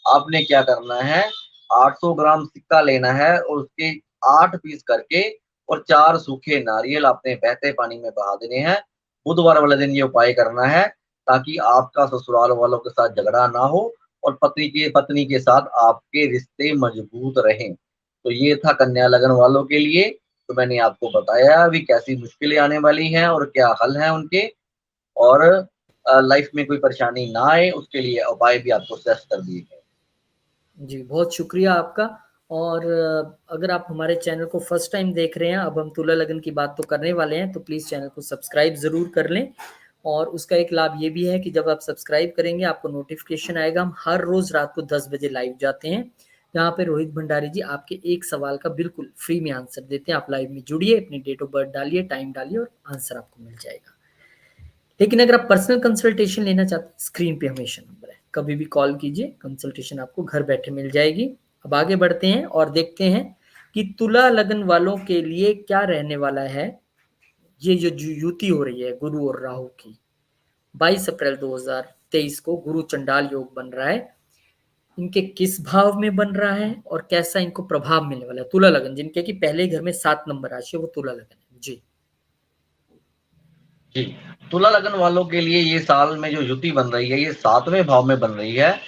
आपने क्या करना है, 800 ग्राम सिक्का लेना है और उसके 8 पीस करके और 4 सूखे नारियल आपने बहते पानी में बहा देने हैं। बुधवार वाले दिन ये उपाय करना है, ताकि आपका ससुराल वालों के साथ झगड़ा ना हो और पत्नी के साथ आपके रिश्ते मजबूत रहें। तो ये था कन्या लगन वालों के लिए, तो मैंने आपको बताया अभी कैसी मुश्किलें आने वाली हैं और क्या हल हैं उनके, और लाइफ में कोई परेशानी ना आए उसके लिए उपाय भी आपको सजेस्ट कर दिए गए। जी, बहुत शुक्रिया आपका। और अगर आप हमारे चैनल को फर्स्ट टाइम देख रहे हैं, अब हम तुला लगन की बात तो करने वाले हैं, तो प्लीज़ चैनल को सब्सक्राइब ज़रूर कर लें। और उसका एक लाभ ये भी है कि जब आप सब्सक्राइब करेंगे, आपको नोटिफ़िकेशन आएगा। हम हर रोज़ रात को 10 बजे लाइव जाते हैं, जहाँ पे रोहित भंडारी जी आपके एक सवाल का बिल्कुल फ्री में आंसर देते हैं। आप लाइव में जुड़िए, अपनी डेट ऑफ बर्थ डालिए, टाइम डालिए और आंसर आपको मिल जाएगा। लेकिन अगर आप पर्सनल कंसल्टेशन लेना चाहते हैं, स्क्रीन पे हमेशा नंबर है, कभी भी कॉल कीजिए, कंसल्टेशन आपको घर बैठे मिल जाएगी। अब आगे बढ़ते हैं और देखते हैं कि तुला लगन वालों के लिए क्या रहने वाला है। ये जो युति हो रही है गुरु और राहु की, 22 अप्रैल 2023 को गुरु चंडाल योग बन रहा है। इनके किस भाव में बन रहा है और कैसा इनको प्रभाव मिलने वाला है। तुला लगन जिनके कि पहले घर में 7 नंबर राशि है, वो तुला लगन है जी। जी, तुला लगन वालों के लिए ये साल में जो युति बन रही है, ये 7वें भाव में बन रही है,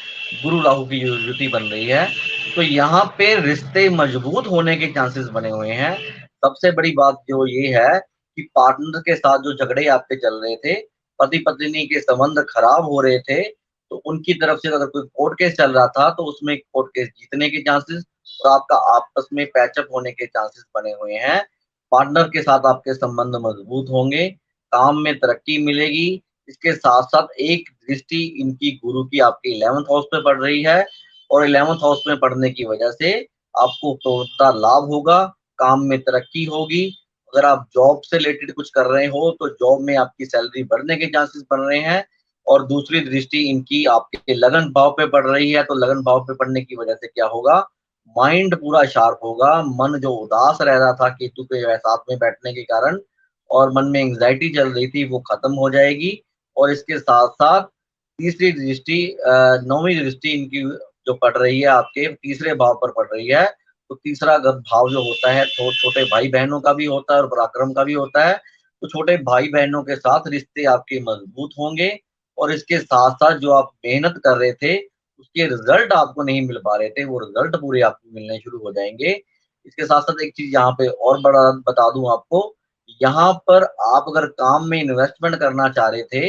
गुरु राहु की जो युति बन रही है, तो यहाँ पे रिश्ते मजबूत होने के चांसेस बने हुए हैं। सबसे बड़ी बात जो ये है कि पार्टनर के साथ जो झगड़े आपके चल रहे थे, पति-पत्नी के संबंध खराब हो रहे थे, तो उनकी तरफ से अगर कोई कोर्ट केस चल रहा था, तो उसमें कोर्ट केस जीतने के चांसेस और आपका आपस में पैचअप होने के चांसेस बने हुए हैं। पार्टनर के साथ आपके संबंध मजबूत होंगे, काम में तरक्की मिलेगी। इसके साथ-साथ एक दृष्टि इनकी गुरु की आपके 11th हाउस पे पड़ रही है और 11th हाउस में पड़ने की वजह से आपको प्रभुता लाभ होगा, काम में तरक्की होगी। अगर आप जॉब से रिलेटेड कुछ कर रहे हो, तो जॉब में आपकी सैलरी बढ़ने के चांसेस बन रहे हैं और दूसरी दृष्टि इनकी आपके लगन भाव पे पड़ रही है, तो लगन भाव पे पड़ने की वजह से क्या होगा, माइंड पूरा शार्प होगा, मन जो उदास रह रहा था केतु के साथ में बैठने के कारण और मन में एंग्जायटी चल रही थी, वो खत्म हो जाएगी। और इसके साथ-साथ तीसरी दृष्टि 9वीं दृष्टि इनकी जो पड़ रही है आपके तीसरे भाव पर पड़ रही है, तो तीसरा भाव जो होता है तो छोटे भाई-बहनों का भी होता है और पराक्रम का भी होता है। तो छोटे भाई-बहनों के साथ रिश्ते आपके मजबूत होंगे और इसके साथ-साथ जो आप मेहनत कर रहे थे, उसके रिज़ल्ट आपको नहीं मिल पा रहे थे, वो रिज़ल्ट पूरे आपको मिलने शुरू हो जाएँगे। इसके साथ-साथ एक चीज़ यहाँ पे और बड़ा बता दूँ आपको, यहाँ पर आप अगर काम में इन्वेस्टमेंट करना चाह रहे थे,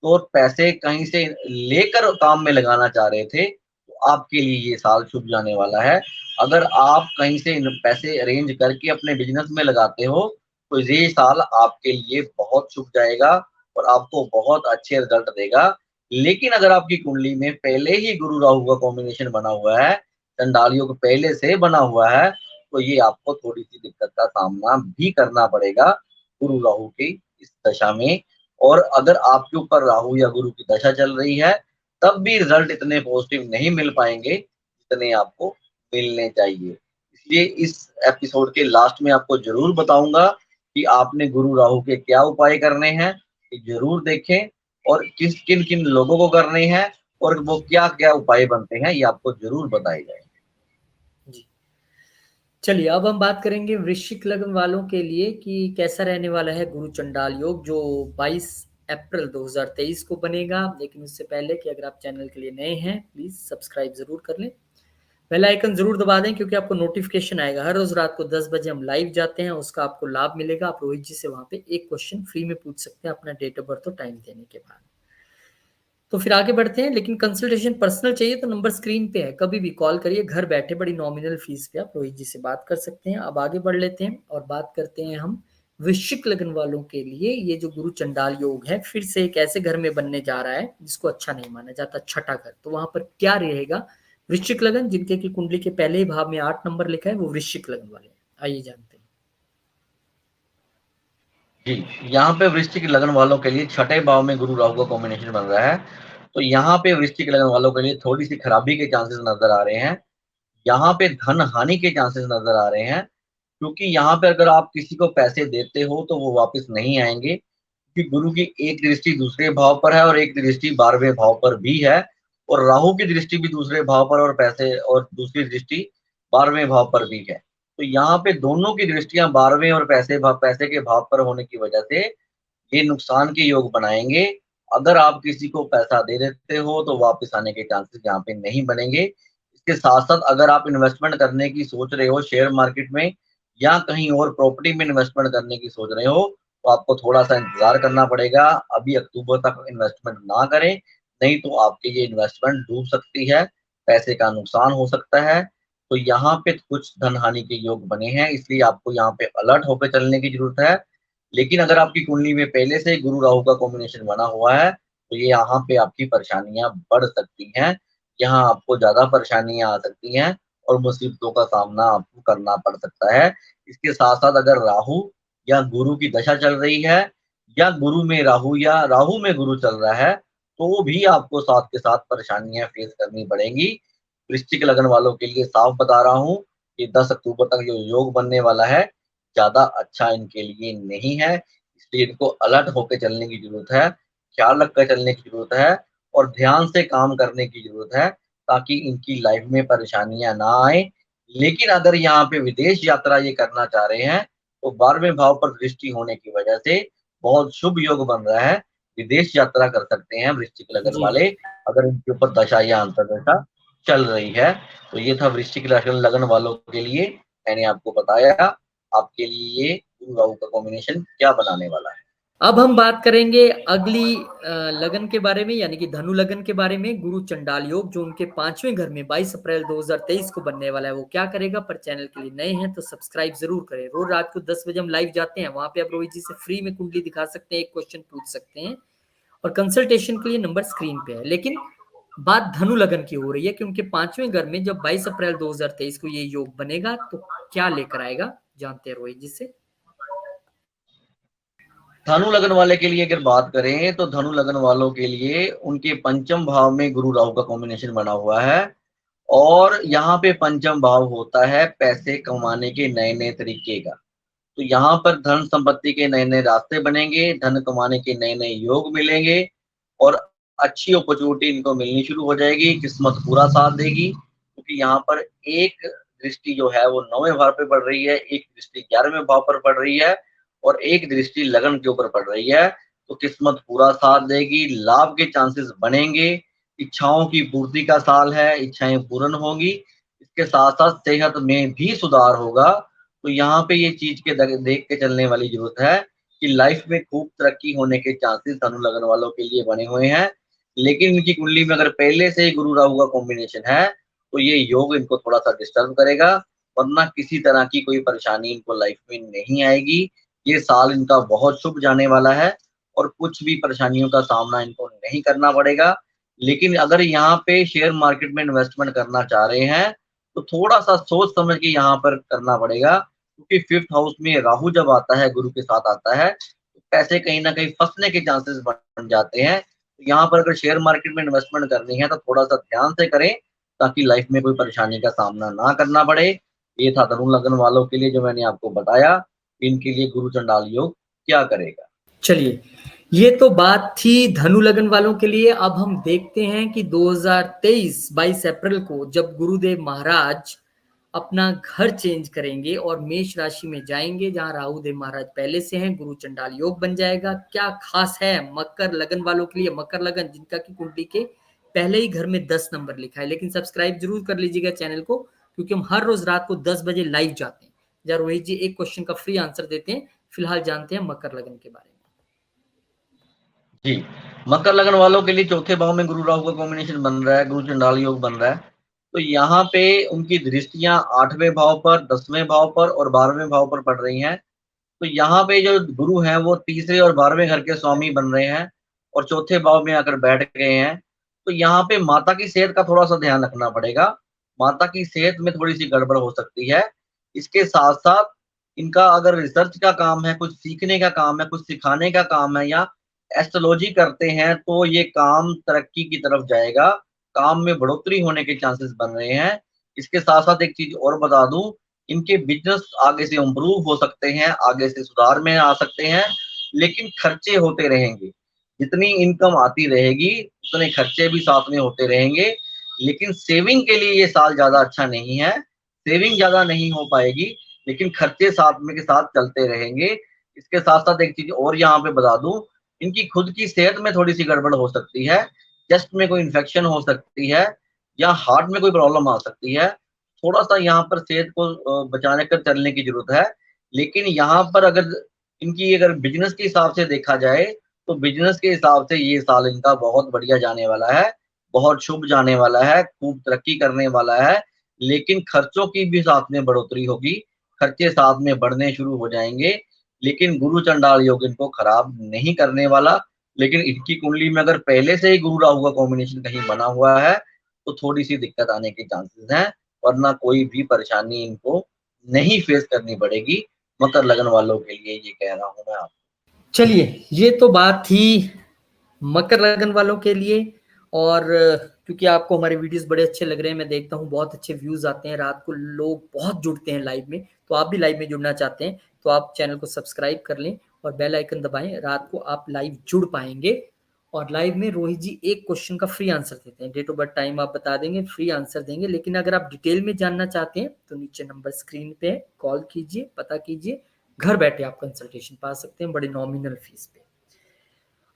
तो पैसे कहीं से लेकर काम में लगाना चाह रहे थे, तो आपके लिए ये साल शुभ जाने वाला है। अगर आप कहीं से इन पैसे अरेंज करके अपने बिज़नेस में लगाते हो, तो ये साल आपके लिए बहुत शुभ जाएगा और आपको बहुत अच्छे रिज़ल्ट देगा। लेकिन अगर आपकी कुंडली में पहले ही गुरु राहु का कॉम्बिनेशन बना हुआ है, चंडाल योग पहले से बना हुआ है, तो ये आपको थोड़ी-सी दिक्कत का सामना भी करना पड़ेगा, गुरु राहु की इस दशा में। और अगर आपके ऊपर राहु या गुरु की दशा चल रही है, तब भी रिज़ल्ट इतने पॉज़िटिव नहीं मिल पाएँगे, इतने आपको मिलने चाहिए। इसलिए इस एपिसोड के लास्ट में आपको ज़रूर बताऊँगा कि आपने गुरु राहु के क्या उपाय करने हैं, ये ज़रूर देखें और किन-किन लोगों को करने हैं और वो क्या-क्या उपाय बनते हैं, ये आपको ज़रूर बताए जाएँगे। जी। चलिए, अब हम बात करेंगे वृश्चिक लग्न वालों के लिए कि कैसा रहने वाला है गुरु चंडाल योग, जो 22 अप्रैल 2023 को बनेगा। लेकिन उससे पहले कि अगर आप चैनल के लिए नए हैं, प्लीज़ सब्सक्राइब ज़रूर कर लें। बेल आइकन ज़रूर दबा दें, क्योंकि आपको नोटिफ़िकेशन आएगा। हर रोज़ रात को 10 बजे हम लाइव जाते हैं, उसका आपको लाभ मिलेगा। आप रोहित जी से वहाँ पे एक क्वेश्चन फ्री में पूछ सकते हैं, अपना डेट ऑफ बर्थ और टाइम देने के बाद। तो फिर आगे बढ़ते हैं, लेकिन कंसल्टेशन पर्सनल चाहिए तो नंबर स्क्रीन पे है, कभी भी कॉल करिए, घर बैठे बड़ी नॉमिनल फीस पे आप रोहित जी से बात कर सकते हैं। अब आगे बढ़ लेते हैं और बात करते हैं हम वृश्चिक लग्न वालों के लिए। ये जो गुरु चंडाल योग है, फिर से एक ऐसे घर में बनने जा रहा है जिसको अच्छा नहीं माना जाता, छठा घर। तो वहां पर क्या रहेगा? वृश्चिक लग्न, जिनके की कुंडली के पहले ही भाव में 8 नंबर लिखा है, वो वृश्चिक लग्न वाले हैं। आइए जानते हैं। जी, यहाँ पे वृश्चिक लग्न वालों के लिए छठे भाव में गुरु राहु का कॉम्बिनेशन बन रहा है। तो यहाँ पे वृश्चिक लग्न वालों के लिए थोड़ी-सी खराबी के चांसेस नज़र आ रहे हैं। यहाँ पे धन हानि के चांसेस नज़र आ रहे हैं, क्योंकि यहाँ पे अगर आप किसी को पैसे देते हो तो वो वापस नहीं आएँगे, क्योंकि गुरु की एक दृष्टि दूसरे भाव पर है और एक दृष्टि 12वें भाव पर भी है और राहु की दृष्टि भी दूसरे भाव पर और पैसे और दूसरी दृष्टि 12वें भाव पर भी है। तो यहाँ पे दोनों की दृष्टियाँ 12वें और पैसे के भाव पर होने की वजह से ये नुकसान के योग बनाएँगे। अगर आप किसी को पैसा दे देते हो तो वापस आने के चांसेस यहाँ पे नहीं बनेंगे। इसके साथ-साथ अगर आप इन्वेस्टमेंट करने की सोच रहे हो शेयर मार्केट में या कहीं और प्रॉपर्टी में इन्वेस्टमेंट करने की सोच रहे हो, तो आपको थोड़ा-सा इंतज़ार करना पड़ेगा। अभी अक्टूबर तक इन्वेस्टमेंट ना करें, नहीं तो आपकी ये इन्वेस्टमेंट डूब सकती है, पैसे का नुकसान हो सकता है। तो यहाँ पे कुछ धन हानि के योग बने हैं, इसलिए आपको यहाँ पे अलर्ट होके चलने की ज़रूरत है। लेकिन अगर आपकी कुंडली में पहले से ही गुरु राहु का कॉम्बिनेशन बना हुआ है, तो ये यहाँ पे आपकी परेशानियाँ बढ़ सकती हैं। यहाँ आपको ज़्यादा परेशानियाँ आ सकती हैं और मुसीबतों का सामना आपको करना पड़ सकता है। इसके साथ-साथ अगर राहु या गुरु की दशा चल रही है या गुरु में राहु या राहु में गुरु चल रहा है, तो भी आपको साथ के साथ परेशानियाँ फेस करनी पड़ेंगी। वृश्चिक लग्न वालों के लिए साफ बता रहा हूँ कि 10 अक्टूबर तक जो योग बनने वाला है, ज़्यादा अच्छा इनके लिए नहीं है, इसलिए इनको अलर्ट होके चलने की ज़रूरत है, ख़्याल रख कर चलने की ज़रूरत है और ध्यान से काम करने की ज़रूरत है, ताकि इनकी लाइफ़ में परेशानियाँ ना आएँ। लेकिन अगर यहाँ पे विदेश यात्रा ये करना चाह रहे हैं, तो 12वें भाव पर दृष्टि होने की वजह से बहुत शुभ योग बन रहा है, विदेश यात्रा कर सकते हैं वृश्चिक लग्न जी। वाले, अगर इनके ऊपर दशा या अंतर्दशा चल रही है। तो ये था वृश्चिक लगन वालों के लिए, मैंने आपको बताया। आपके लिए ये गुरु राहु का कॉम्बिनेशन क्या बनाने वाला है। अब हम बात करेंगे अगली लगन के बारे में, यानी कि धनु लगन के बारे में। गुरु चंडाल योग, जो उनके 5वें घर में 22 अप्रैल 2023 को बनने वाला है, वो क्या करेगा? पर चैनल के लिए नए हैं तो सब्सक्राइब जरूर करें। रोज रात को 10 बजे हम लाइव जाते हैं, वहां पे आप रोहित जी से फ्री में कुंडली दिखा सकते हैं, एक क्वेश्चन पूछ सकते हैं और कंसल्टेशन के लिए नंबर स्क्रीन पे है। लेकिन बात धनु लगन की हो रही है कि उनके 5वें घर में जब 22 अप्रैल 2023 को ये योग बनेगा तो क्या लेकर आएगा, जानते हैं रोहित जी से। धनु लगन वाले के लिए अगर बात करें तो धनु लगन वालों के लिए उनके पंचम भाव में गुरु राहु का कॉम्बिनेशन बना हुआ है और यहाँ पे पंचम भाव होता है पैसे कमाने के नए-नए तरीके का। तो यहाँ पर धन संपत्ति के नए-नए रास्ते बनेंगे, धन कमाने के नए-नए योग मिलेंगे और अच्छी अपॉर्चुनिटी इनको मिलनी शुरू हो जाएगी, किस्मत पूरा साथ देगी, क्योंकि यहाँ पर एक दृष्टि जो है वो 9वें भाव पे पड़ रही है, एक दृष्टि 11वें भाव पर पड़ रही है और एक दृष्टि लगन के ऊपर पड़ रही है। तो किस्मत पूरा साथ देगी, लाभ के चांसेस बनेंगे, इच्छाओं की पूर्ति का साल है, इच्छाएँ पूर्ण होंगी। इसके साथ-साथ सेहत में भी सुधार होगा। तो यहाँ पे ये चीज़ के देख के चलने वाली ज़रूरत है कि लाइफ में खूब तरक्की होने के चांसेस धनु लगन वालों के लिए बने हुए हैं। लेकिन इनकी कुंडली में अगर पहले से ही गुरु राहु का कॉम्बिनेशन है, तो ये योग इनको थोड़ा-सा डिस्टर्ब करेगा, वरना किसी तरह की कोई परेशानी इनको लाइफ में नहीं आएगी। ये साल इनका बहुत शुभ जाने वाला है और कुछ भी परेशानियों का सामना इनको नहीं करना पड़ेगा। लेकिन अगर यहाँ पे शेयर मार्केट में इन्वेस्टमेंट करना चाह रहे हैं, तो थोड़ा-सा सोच समझ के यहाँ पर करना पड़ेगा, क्योंकि 5th हाउस में राहु जब आता है, गुरु के साथ आता है, तो पैसे कहीं न कहीं फँसने के चांसेस बन जाते हैं। तो यहाँ पर अगर शेयर मार्केट में इन्वेस्टमेंट करनी है, तो थोड़ा-सा ध्यान से करें, ताकि लाइफ में कोई परेशानी का सामना ना करना पड़े। ये था धनु लगन वालों के लिए जो मैंने आपको बताया, इनके लिए गुरु चंडाल योग क्या करेगा। चलिए, ये तो बात थी धनु लगन वालों के लिए। अब हम देखते हैं कि 2023 22 अप्रैल को जब गुरुदेव महाराज अपना घर चेंज करेंगे और मेष राशि में जाएंगे जहां राहु देव महाराज पहले से हैं, गुरु चंडाल योग बन जाएगा। क्या खास है मकर लगन वालों के लिए? मकर लगन जिनका की कुंडली के पहले ही घर में 10 नंबर लिखा है। लेकिन सब्सक्राइब जरूर कर लीजिएगा चैनल को, क्योंकि हम हर रोज रात को 10 बजे लाइव जाते हैं जहाँ रोहित जी एक क्वेश्चन का फ्री आंसर देते हैं। फिलहाल जानते हैं मकर लगन के बारे में। जी, मकर लगन वालों के लिए चौथे भाव में गुरु राहु का कॉम्बिनेशन बन रहा है, गुरु चंडाल योग बन रहा है। तो यहाँ पे उनकी दृष्टियां 8वें भाव पर, 10वें भाव पर और 12वें भाव पर पड़ रही हैं। तो यहाँ पे जो गुरु हैं वो तीसरे और 12वें घर के स्वामी बन रहे हैं और चौथे भाव में आकर बैठ गए हैं। तो यहाँ पे माता की सेहत का थोड़ा सा ध्यान रखना पड़ेगा। माता की सेहत में थोड़ी सी गड़बड़ हो सकती है। इसके साथ साथ इनका अगर रिसर्च का काम है, कुछ सीखने का काम है, कुछ सिखाने का काम है या एस्ट्रोलॉजी करते हैं, तो ये काम तरक्की की तरफ जाएगा। काम में बढ़ोतरी होने के चांसेस बन रहे हैं। इसके साथ साथ एक चीज और बता दूं, इनके बिजनेस आगे से इम्प्रूव हो सकते हैं, आगे से सुधार में आ सकते हैं, लेकिन खर्चे होते रहेंगे। जितनी इनकम आती रहेगी उतने खर्चे भी साथ में होते रहेंगे। लेकिन सेविंग के लिए ये साल ज्यादा अच्छा नहीं है। सेविंग ज्यादा नहीं हो पाएगी, लेकिन खर्चे साथ में के साथ चलते रहेंगे। इसके साथ साथ एक चीज और यहाँ पे बता दूं, इनकी खुद की सेहत में थोड़ी सी गड़बड़ हो सकती है। चेस्ट में कोई इन्फेक्शन हो सकती है या हार्ट में कोई प्रॉब्लम आ सकती है। थोड़ा सा यहाँ पर सेहत को बचाने कर चलने की जरूरत है। लेकिन यहाँ पर अगर बिजनेस के हिसाब से देखा जाए, तो बिजनेस के हिसाब से ये साल इनका बहुत बढ़िया जाने वाला है, बहुत शुभ जाने वाला है, खूब तरक्की करने वाला है। लेकिन खर्चों की भी साथ में बढ़ोतरी होगी, खर्चे साथ में बढ़ने शुरू हो जाएंगे। लेकिन गुरु चंडाल योग इनको खराब नहीं करने वाला। लेकिन इनकी कुंडली में अगर पहले से ही गुरु राहु का कॉम्बिनेशन कहीं बना हुआ है, तो थोड़ी सी दिक्कत आने के चांसेस हैं, वरना कोई भी परेशानी इनको नहीं फेस करनी पड़ेगी। मकर लगन वालों के लिए ये कह रहा हूं मैं आपको। चलिए, ये तो बात थी मकर लगन वालों के लिए। और क्योंकि आपको हमारे वीडियोस बड़े अच्छे लग रहे हैं, मैं देखता हूँ बहुत अच्छे व्यूज आते हैं, रात को लोग बहुत जुड़ते हैं लाइव में। तो आप भी लाइव में जुड़ना चाहते हैं तो आप चैनल को सब्सक्राइब कर लें और बेल आइकन दबाएं, रात को आप लाइव जुड़ पाएंगे। और लाइव में रोहित जी एक क्वेश्चन का फ्री आंसर देते हैं, डेट ऑफ बर्थ टाइम आप बता देंगे, फ्री आंसर देंगे। लेकिन अगर आप डिटेल में जानना चाहते हैं तो नीचे नंबर स्क्रीन पे कॉल कीजिए, पता कीजिए, घर बैठे आप कंसल्टेशन पा सकते हैं बड़े नॉमिनल फीस पे।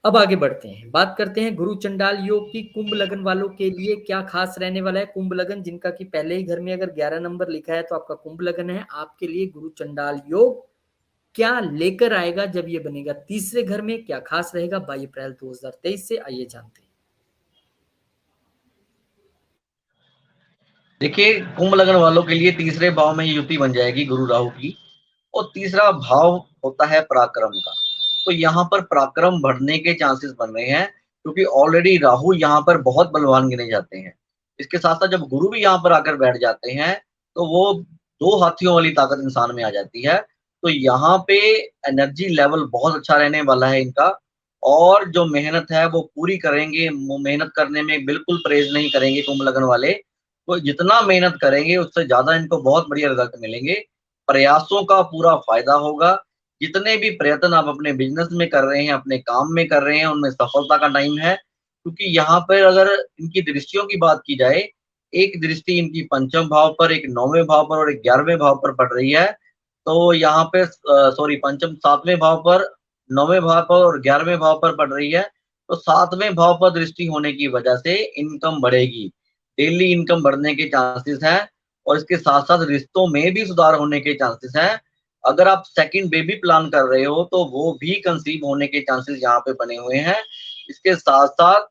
अब आगे बढ़ते हैं, बात करते हैं गुरु चंडाल योग की। कुंभ लगन वालों के लिए क्या खास रहने वाला है? कुंभ लगन जिनका कि पहले ही घर में अगर 11 नंबर लिखा है तो आपका कुंभ लगन है। आपके लिए गुरु चंडाल योग क्या लेकर आएगा जब ये बनेगा तीसरे घर में? क्या खास रहेगा 22 अप्रैल 2023 से? आइए जानते हैं। देखिए, कुंभ लगन वालों के लिए तीसरे भाव में युति बन जाएगी गुरु राहु की। और तीसरा भाव होता है पराक्रम का। तो यहाँ पर पराक्रम बढ़ने के चांसेस बन रहे हैं, क्योंकि ऑलरेडी राहु यहाँ पर बहुत बलवान गिने जाते हैं। इसके साथ साथ जब गुरु भी यहाँ पर आकर बैठ जाते हैं, तो वो 2 हाथियों वाली ताकत इंसान में आ जाती है। तो यहाँ पे एनर्जी लेवल बहुत अच्छा रहने वाला है इनका। और जो मेहनत है वो पूरी करेंगे, मेहनत करने में बिल्कुल परहेज नहीं करेंगे कुंभ लगन वाले। तो जितना मेहनत करेंगे उससे ज्यादा इनको बहुत बढ़िया रिजल्ट मिलेंगे। प्रयासों का पूरा फायदा होगा। जितने भी प्रयत्न आप अपने बिजनेस में कर रहे हैं, अपने काम में कर रहे हैं, उनमें सफलता का टाइम है। क्योंकि यहाँ पर अगर इनकी दृष्टियों की बात की जाए, एक दृष्टि इनकी पंचम भाव पर, एक 9वें भाव पर और एक 11वें भाव पर पड़ रही है। तो यहाँ पे सॉरी, पंचम 7वें भाव पर, 9वें भाव पर और 11वें भाव पर पड़ रही है। तो 7वें भाव पर दृष्टि होने की वजह से इनकम बढ़ेगी, डेली इनकम बढ़ने के चांसेस हैं। और इसके साथ साथ रिश्तों में भी सुधार होने के चांसेस हैं। अगर आप सेकंड बेबी प्लान कर रहे हो तो वो भी कंसीव होने के चांसेस यहाँ पे बने हुए हैं। इसके साथ साथ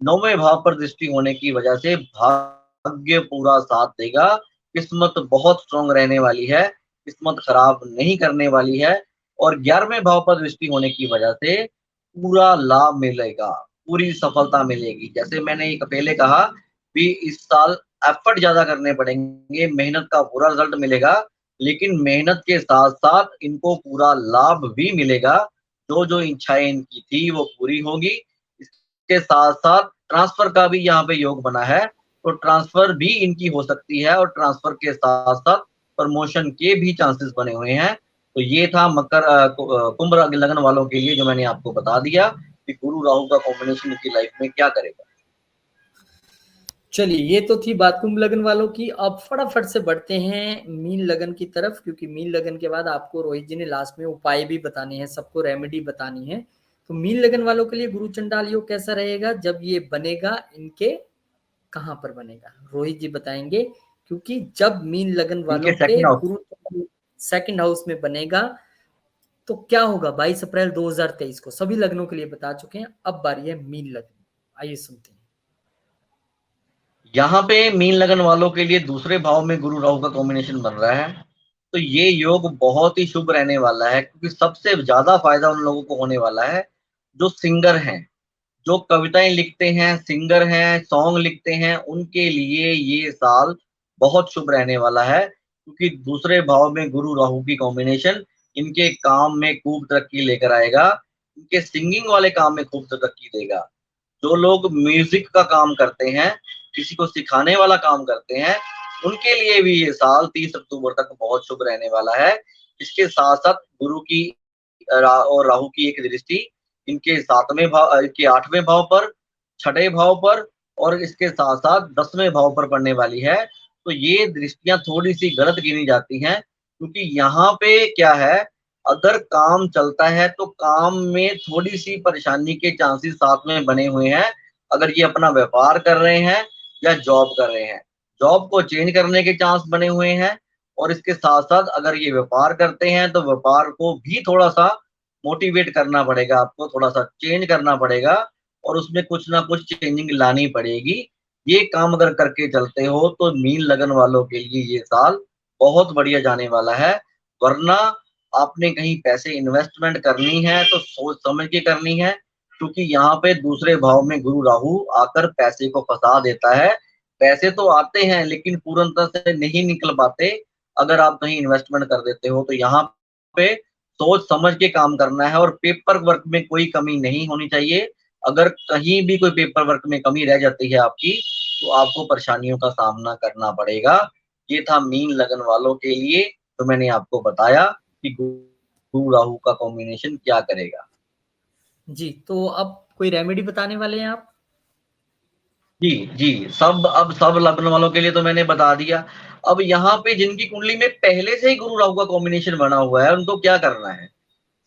9वें भाव पर दृष्टि होने की वजह से भाग्य पूरा साथ देगा। किस्मत बहुत स्ट्रांग रहने वाली है, किस्मत खराब नहीं करने वाली है। और 11वें भाव पर दृष्टि होने की वजह से पूरा लाभ मिलेगा, पूरी सफलता मिलेगी। जैसे मैंने पहले कहा भी, इस साल एफर्ट ज्यादा करने पड़ेंगे, मेहनत का पूरा रिजल्ट मिलेगा। लेकिन मेहनत के साथ साथ इनको पूरा लाभ भी मिलेगा। जो जो इच्छाएं इनकी थी वो पूरी होगी। इसके साथ साथ ट्रांसफर का भी यहाँ पे योग बना है। तो ट्रांसफर भी इनकी हो सकती है और ट्रांसफर के साथ साथ प्रमोशन के भी चांसेस बने हुए हैं। तो ये था कुंभ लग्न वालों के लिए जो मैंने आपको बता दिया कि गुरु राहु का कॉम्बिनेशन इनकी लाइफ में क्या करेगा। चलिए, ये तो थी बात कुंभ लगन वालों की। अब फटाफट से बढ़ते हैं मीन लगन की तरफ, क्योंकि मीन लगन के बाद आपको रोहित जी ने लास्ट में उपाय भी बताने हैं, सबको रेमेडी बतानी है। तो मीन लगन वालों के लिए गुरु चंडाल योग कैसा रहेगा जब ये बनेगा, इनके कहां पर बनेगा, रोहित जी बताएंगे। क्योंकि जब मीन लगन इनके वालों के सेकंड हाउस। गुरु सेकंड हाउस में बनेगा तो क्या होगा 22 अप्रैल 2023 को, सभी लग्नों के लिए बता चुके हैं। अब बारी है मीन लग्न, आइए सुनते हैं। यहाँ पे मीन लगन वालों के लिए दूसरे भाव में गुरु राहु का कॉम्बिनेशन बन रहा है। तो ये योग बहुत ही शुभ रहने वाला है, क्योंकि सबसे ज्यादा फायदा उन लोगों को होने वाला है जो सिंगर हैं, जो कविताएं लिखते हैं, सिंगर हैं, सॉन्ग लिखते हैं, उनके लिए ये साल बहुत शुभ रहने वाला है। क्योंकि दूसरे भाव में गुरु राहु की कॉम्बिनेशन इनके काम में खूब तरक्की लेकर आएगा, इनके सिंगिंग वाले काम में खूब तरक्की देगा। जो लोग म्यूजिक का काम करते हैं, किसी को सिखाने वाला काम करते हैं, उनके लिए भी ये साल 30 अक्टूबर तक बहुत शुभ रहने वाला है। इसके साथ साथ गुरु की और राहु की एक दृष्टि इनके 7वें भाव, इनके 8वें भाव पर, 6ठे भाव पर और इसके साथ साथ 10वें भाव पर पड़ने वाली है। तो ये दृष्टियां थोड़ी सी गलत गिनी जाती हैं, क्योंकि यहाँ पे क्या है, अगर काम चलता है तो काम में थोड़ी सी परेशानी के चांसेस साथ में बने हुए हैं। अगर ये अपना व्यापार कर रहे हैं या जॉब कर रहे हैं, जॉब को चेंज करने के चांस बने हुए हैं। और इसके साथ साथ अगर ये व्यापार करते हैं तो व्यापार को भी थोड़ा सा मोटिवेट करना पड़ेगा, आपको थोड़ा सा चेंज करना पड़ेगा और उसमें कुछ ना कुछ चेंजिंग लानी पड़ेगी। ये काम अगर करके चलते हो तो मीन लगन वालों के लिए ये साल बहुत बढ़िया जाने वाला है। वरना आपने कहीं पैसे इन्वेस्टमेंट करनी है तो सोच समझ के करनी है, क्योंकि यहाँ पे दूसरे भाव में गुरु राहु आकर पैसे को फंसा देता है। पैसे तो आते हैं लेकिन पूर्णतः से नहीं निकल पाते। अगर आप कहीं इन्वेस्टमेंट कर देते हो तो यहाँ पे सोच समझ के काम करना है और पेपर वर्क में कोई कमी नहीं होनी चाहिए। अगर कहीं भी कोई पेपर वर्क में कमी रह जाती है आपकी, तो आपको परेशानियों का सामना करना पड़ेगा। ये था मीन लगन वालों के लिए तो मैंने आपको बताया कि गुरु राहु का कॉम्बिनेशन क्या करेगा। जी, तो अब कोई रेमेडी बताने वाले हैं आप? जी जी, सब लग्न वालों के लिए तो मैंने बता दिया। अब यहाँ पे जिनकी कुंडली में पहले से ही गुरु राहु का कॉम्बिनेशन बना हुआ है, उनको क्या करना है।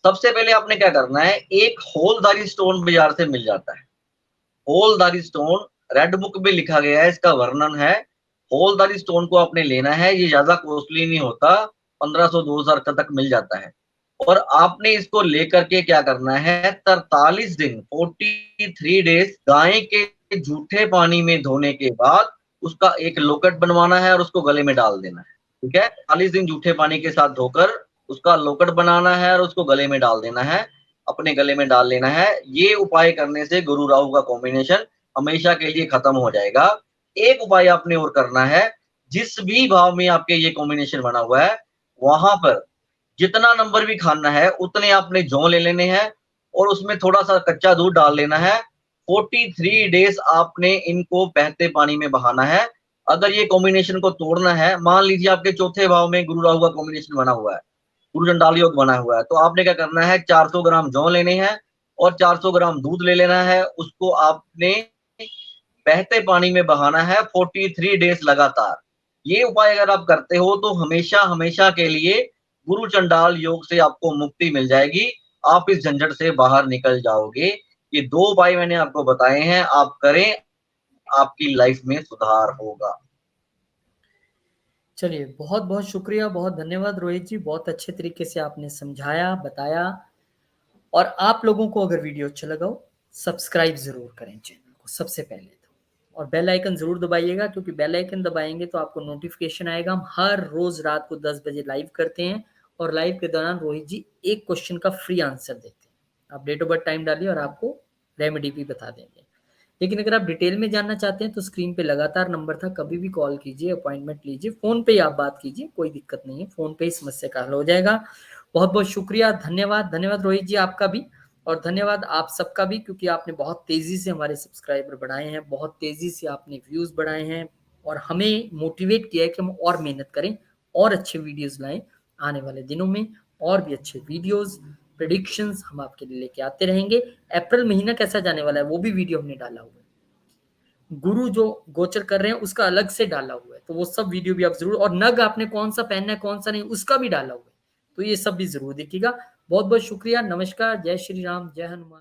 सबसे पहले आपने क्या करना है, एक होलदारी स्टोन बाजार से मिल जाता है। होलदारी स्टोन रेड बुक में लिखा गया है, इसका वर्णन है। होलदारी स्टोन को आपने लेना है, ये ज्यादा कॉस्टली नहीं होता, 1500-2000 तक मिल जाता है। और आपने इसको लेकर के क्या करना है, 43 दिन 43 डेज गाय के जूठे पानी में धोने के बाद उसका एक लोकेट बनवाना है और उसको गले में डाल देना है। ठीक है, 40 दिन जूठे पानी के साथ धोकर उसका लोकेट बनाना है और उसको गले में डाल देना है, अपने गले में डाल लेना है। ये उपाय करने से गुरु राहु का कॉम्बिनेशन हमेशा के लिए खत्म हो जाएगा। एक उपाय आपने और करना है, जिस भी भाव में आपके ये कॉम्बिनेशन बना हुआ है, वहां पर जितना नंबर भी खाना है उतने आपने जौ ले लेने हैं और उसमें थोड़ा सा कच्चा दूध डाल लेना है। 43 डेज आपने इनको बहते पानी में बहाना है। अगर ये कॉम्बिनेशन को तोड़ना है, मान लीजिए आपके चौथे भाव में गुरु राहु का कॉम्बिनेशन बना हुआ है, गुरु चंडाल योग बना हुआ है, तो आपने क्या करना है, 400 ग्राम जौ लेने हैं और 400 ग्राम दूध ले लेना है। उसको आपने बहते पानी में बहाना है 43 डेज लगातार। ये उपाय अगर आप करते हो तो हमेशा हमेशा के लिए गुरु चंडाल योग से आपको मुक्ति मिल जाएगी, आप इस झंझट से बाहर निकल जाओगे। ये 2 उपाय मैंने आपको बताए हैं, आप करें, आपकी लाइफ में सुधार होगा। चलिए, बहुत बहुत शुक्रिया, बहुत धन्यवाद रोहित जी, बहुत अच्छे तरीके से आपने समझाया, बताया। और आप लोगों को अगर वीडियो अच्छा लगा हो, सब्सक्राइब जरूर करें चैनल को सबसे पहले तो, और बेल आइकन जरूर दबाइएगा, क्योंकि बेल आइकन दबाएंगे तो आपको नोटिफिकेशन आएगा। हम हर रोज रात को 10 बजे लाइव करते हैं और लाइव के दौरान रोहित जी एक क्वेश्चन का फ्री आंसर देते हैं। आप डेट ऑफ बर्थ टाइम डालिए और आपको रेमेडी भी बता देंगे। लेकिन अगर आप डिटेल में जानना चाहते हैं तो स्क्रीन पे लगातार नंबर था, कभी भी कॉल कीजिए, अपॉइंटमेंट लीजिए, फोन पे ही आप बात कीजिए, कोई दिक्कत नहीं है, फोन पे ही समस्या का हल हो जाएगा। बहुत बहुत शुक्रिया, धन्यवाद, धन्यवाद रोहित जी आपका भी। और धन्यवाद आप सबका भी, क्योंकि आपने बहुत तेजी से हमारे सब्सक्राइबर बढ़ाए हैं, बहुत तेजी से आपने व्यूज बढ़ाए हैं और हमें मोटिवेट किया है कि हम और मेहनत करें और अच्छे वीडियोस लाएं। आने वाले दिनों में और भी अच्छे वीडियोस, प्रेडिक्शंस हम आपके लिए लेके आते रहेंगे। अप्रैल महीना कैसा जाने वाला है वो भी वीडियो हमने डाला हुआ है। गुरु जो गोचर कर रहे हैं उसका अलग से डाला हुआ है, तो वो सब वीडियो भी आप जरूर, और नग आपने कौन सा पहनना है कौन सा नहीं उसका भी डाला हुआ है, तो ये सब भी जरूर देखिएगा। बहुत बहुत शुक्रिया, नमस्कार, जय श्री राम, जय हनुमान।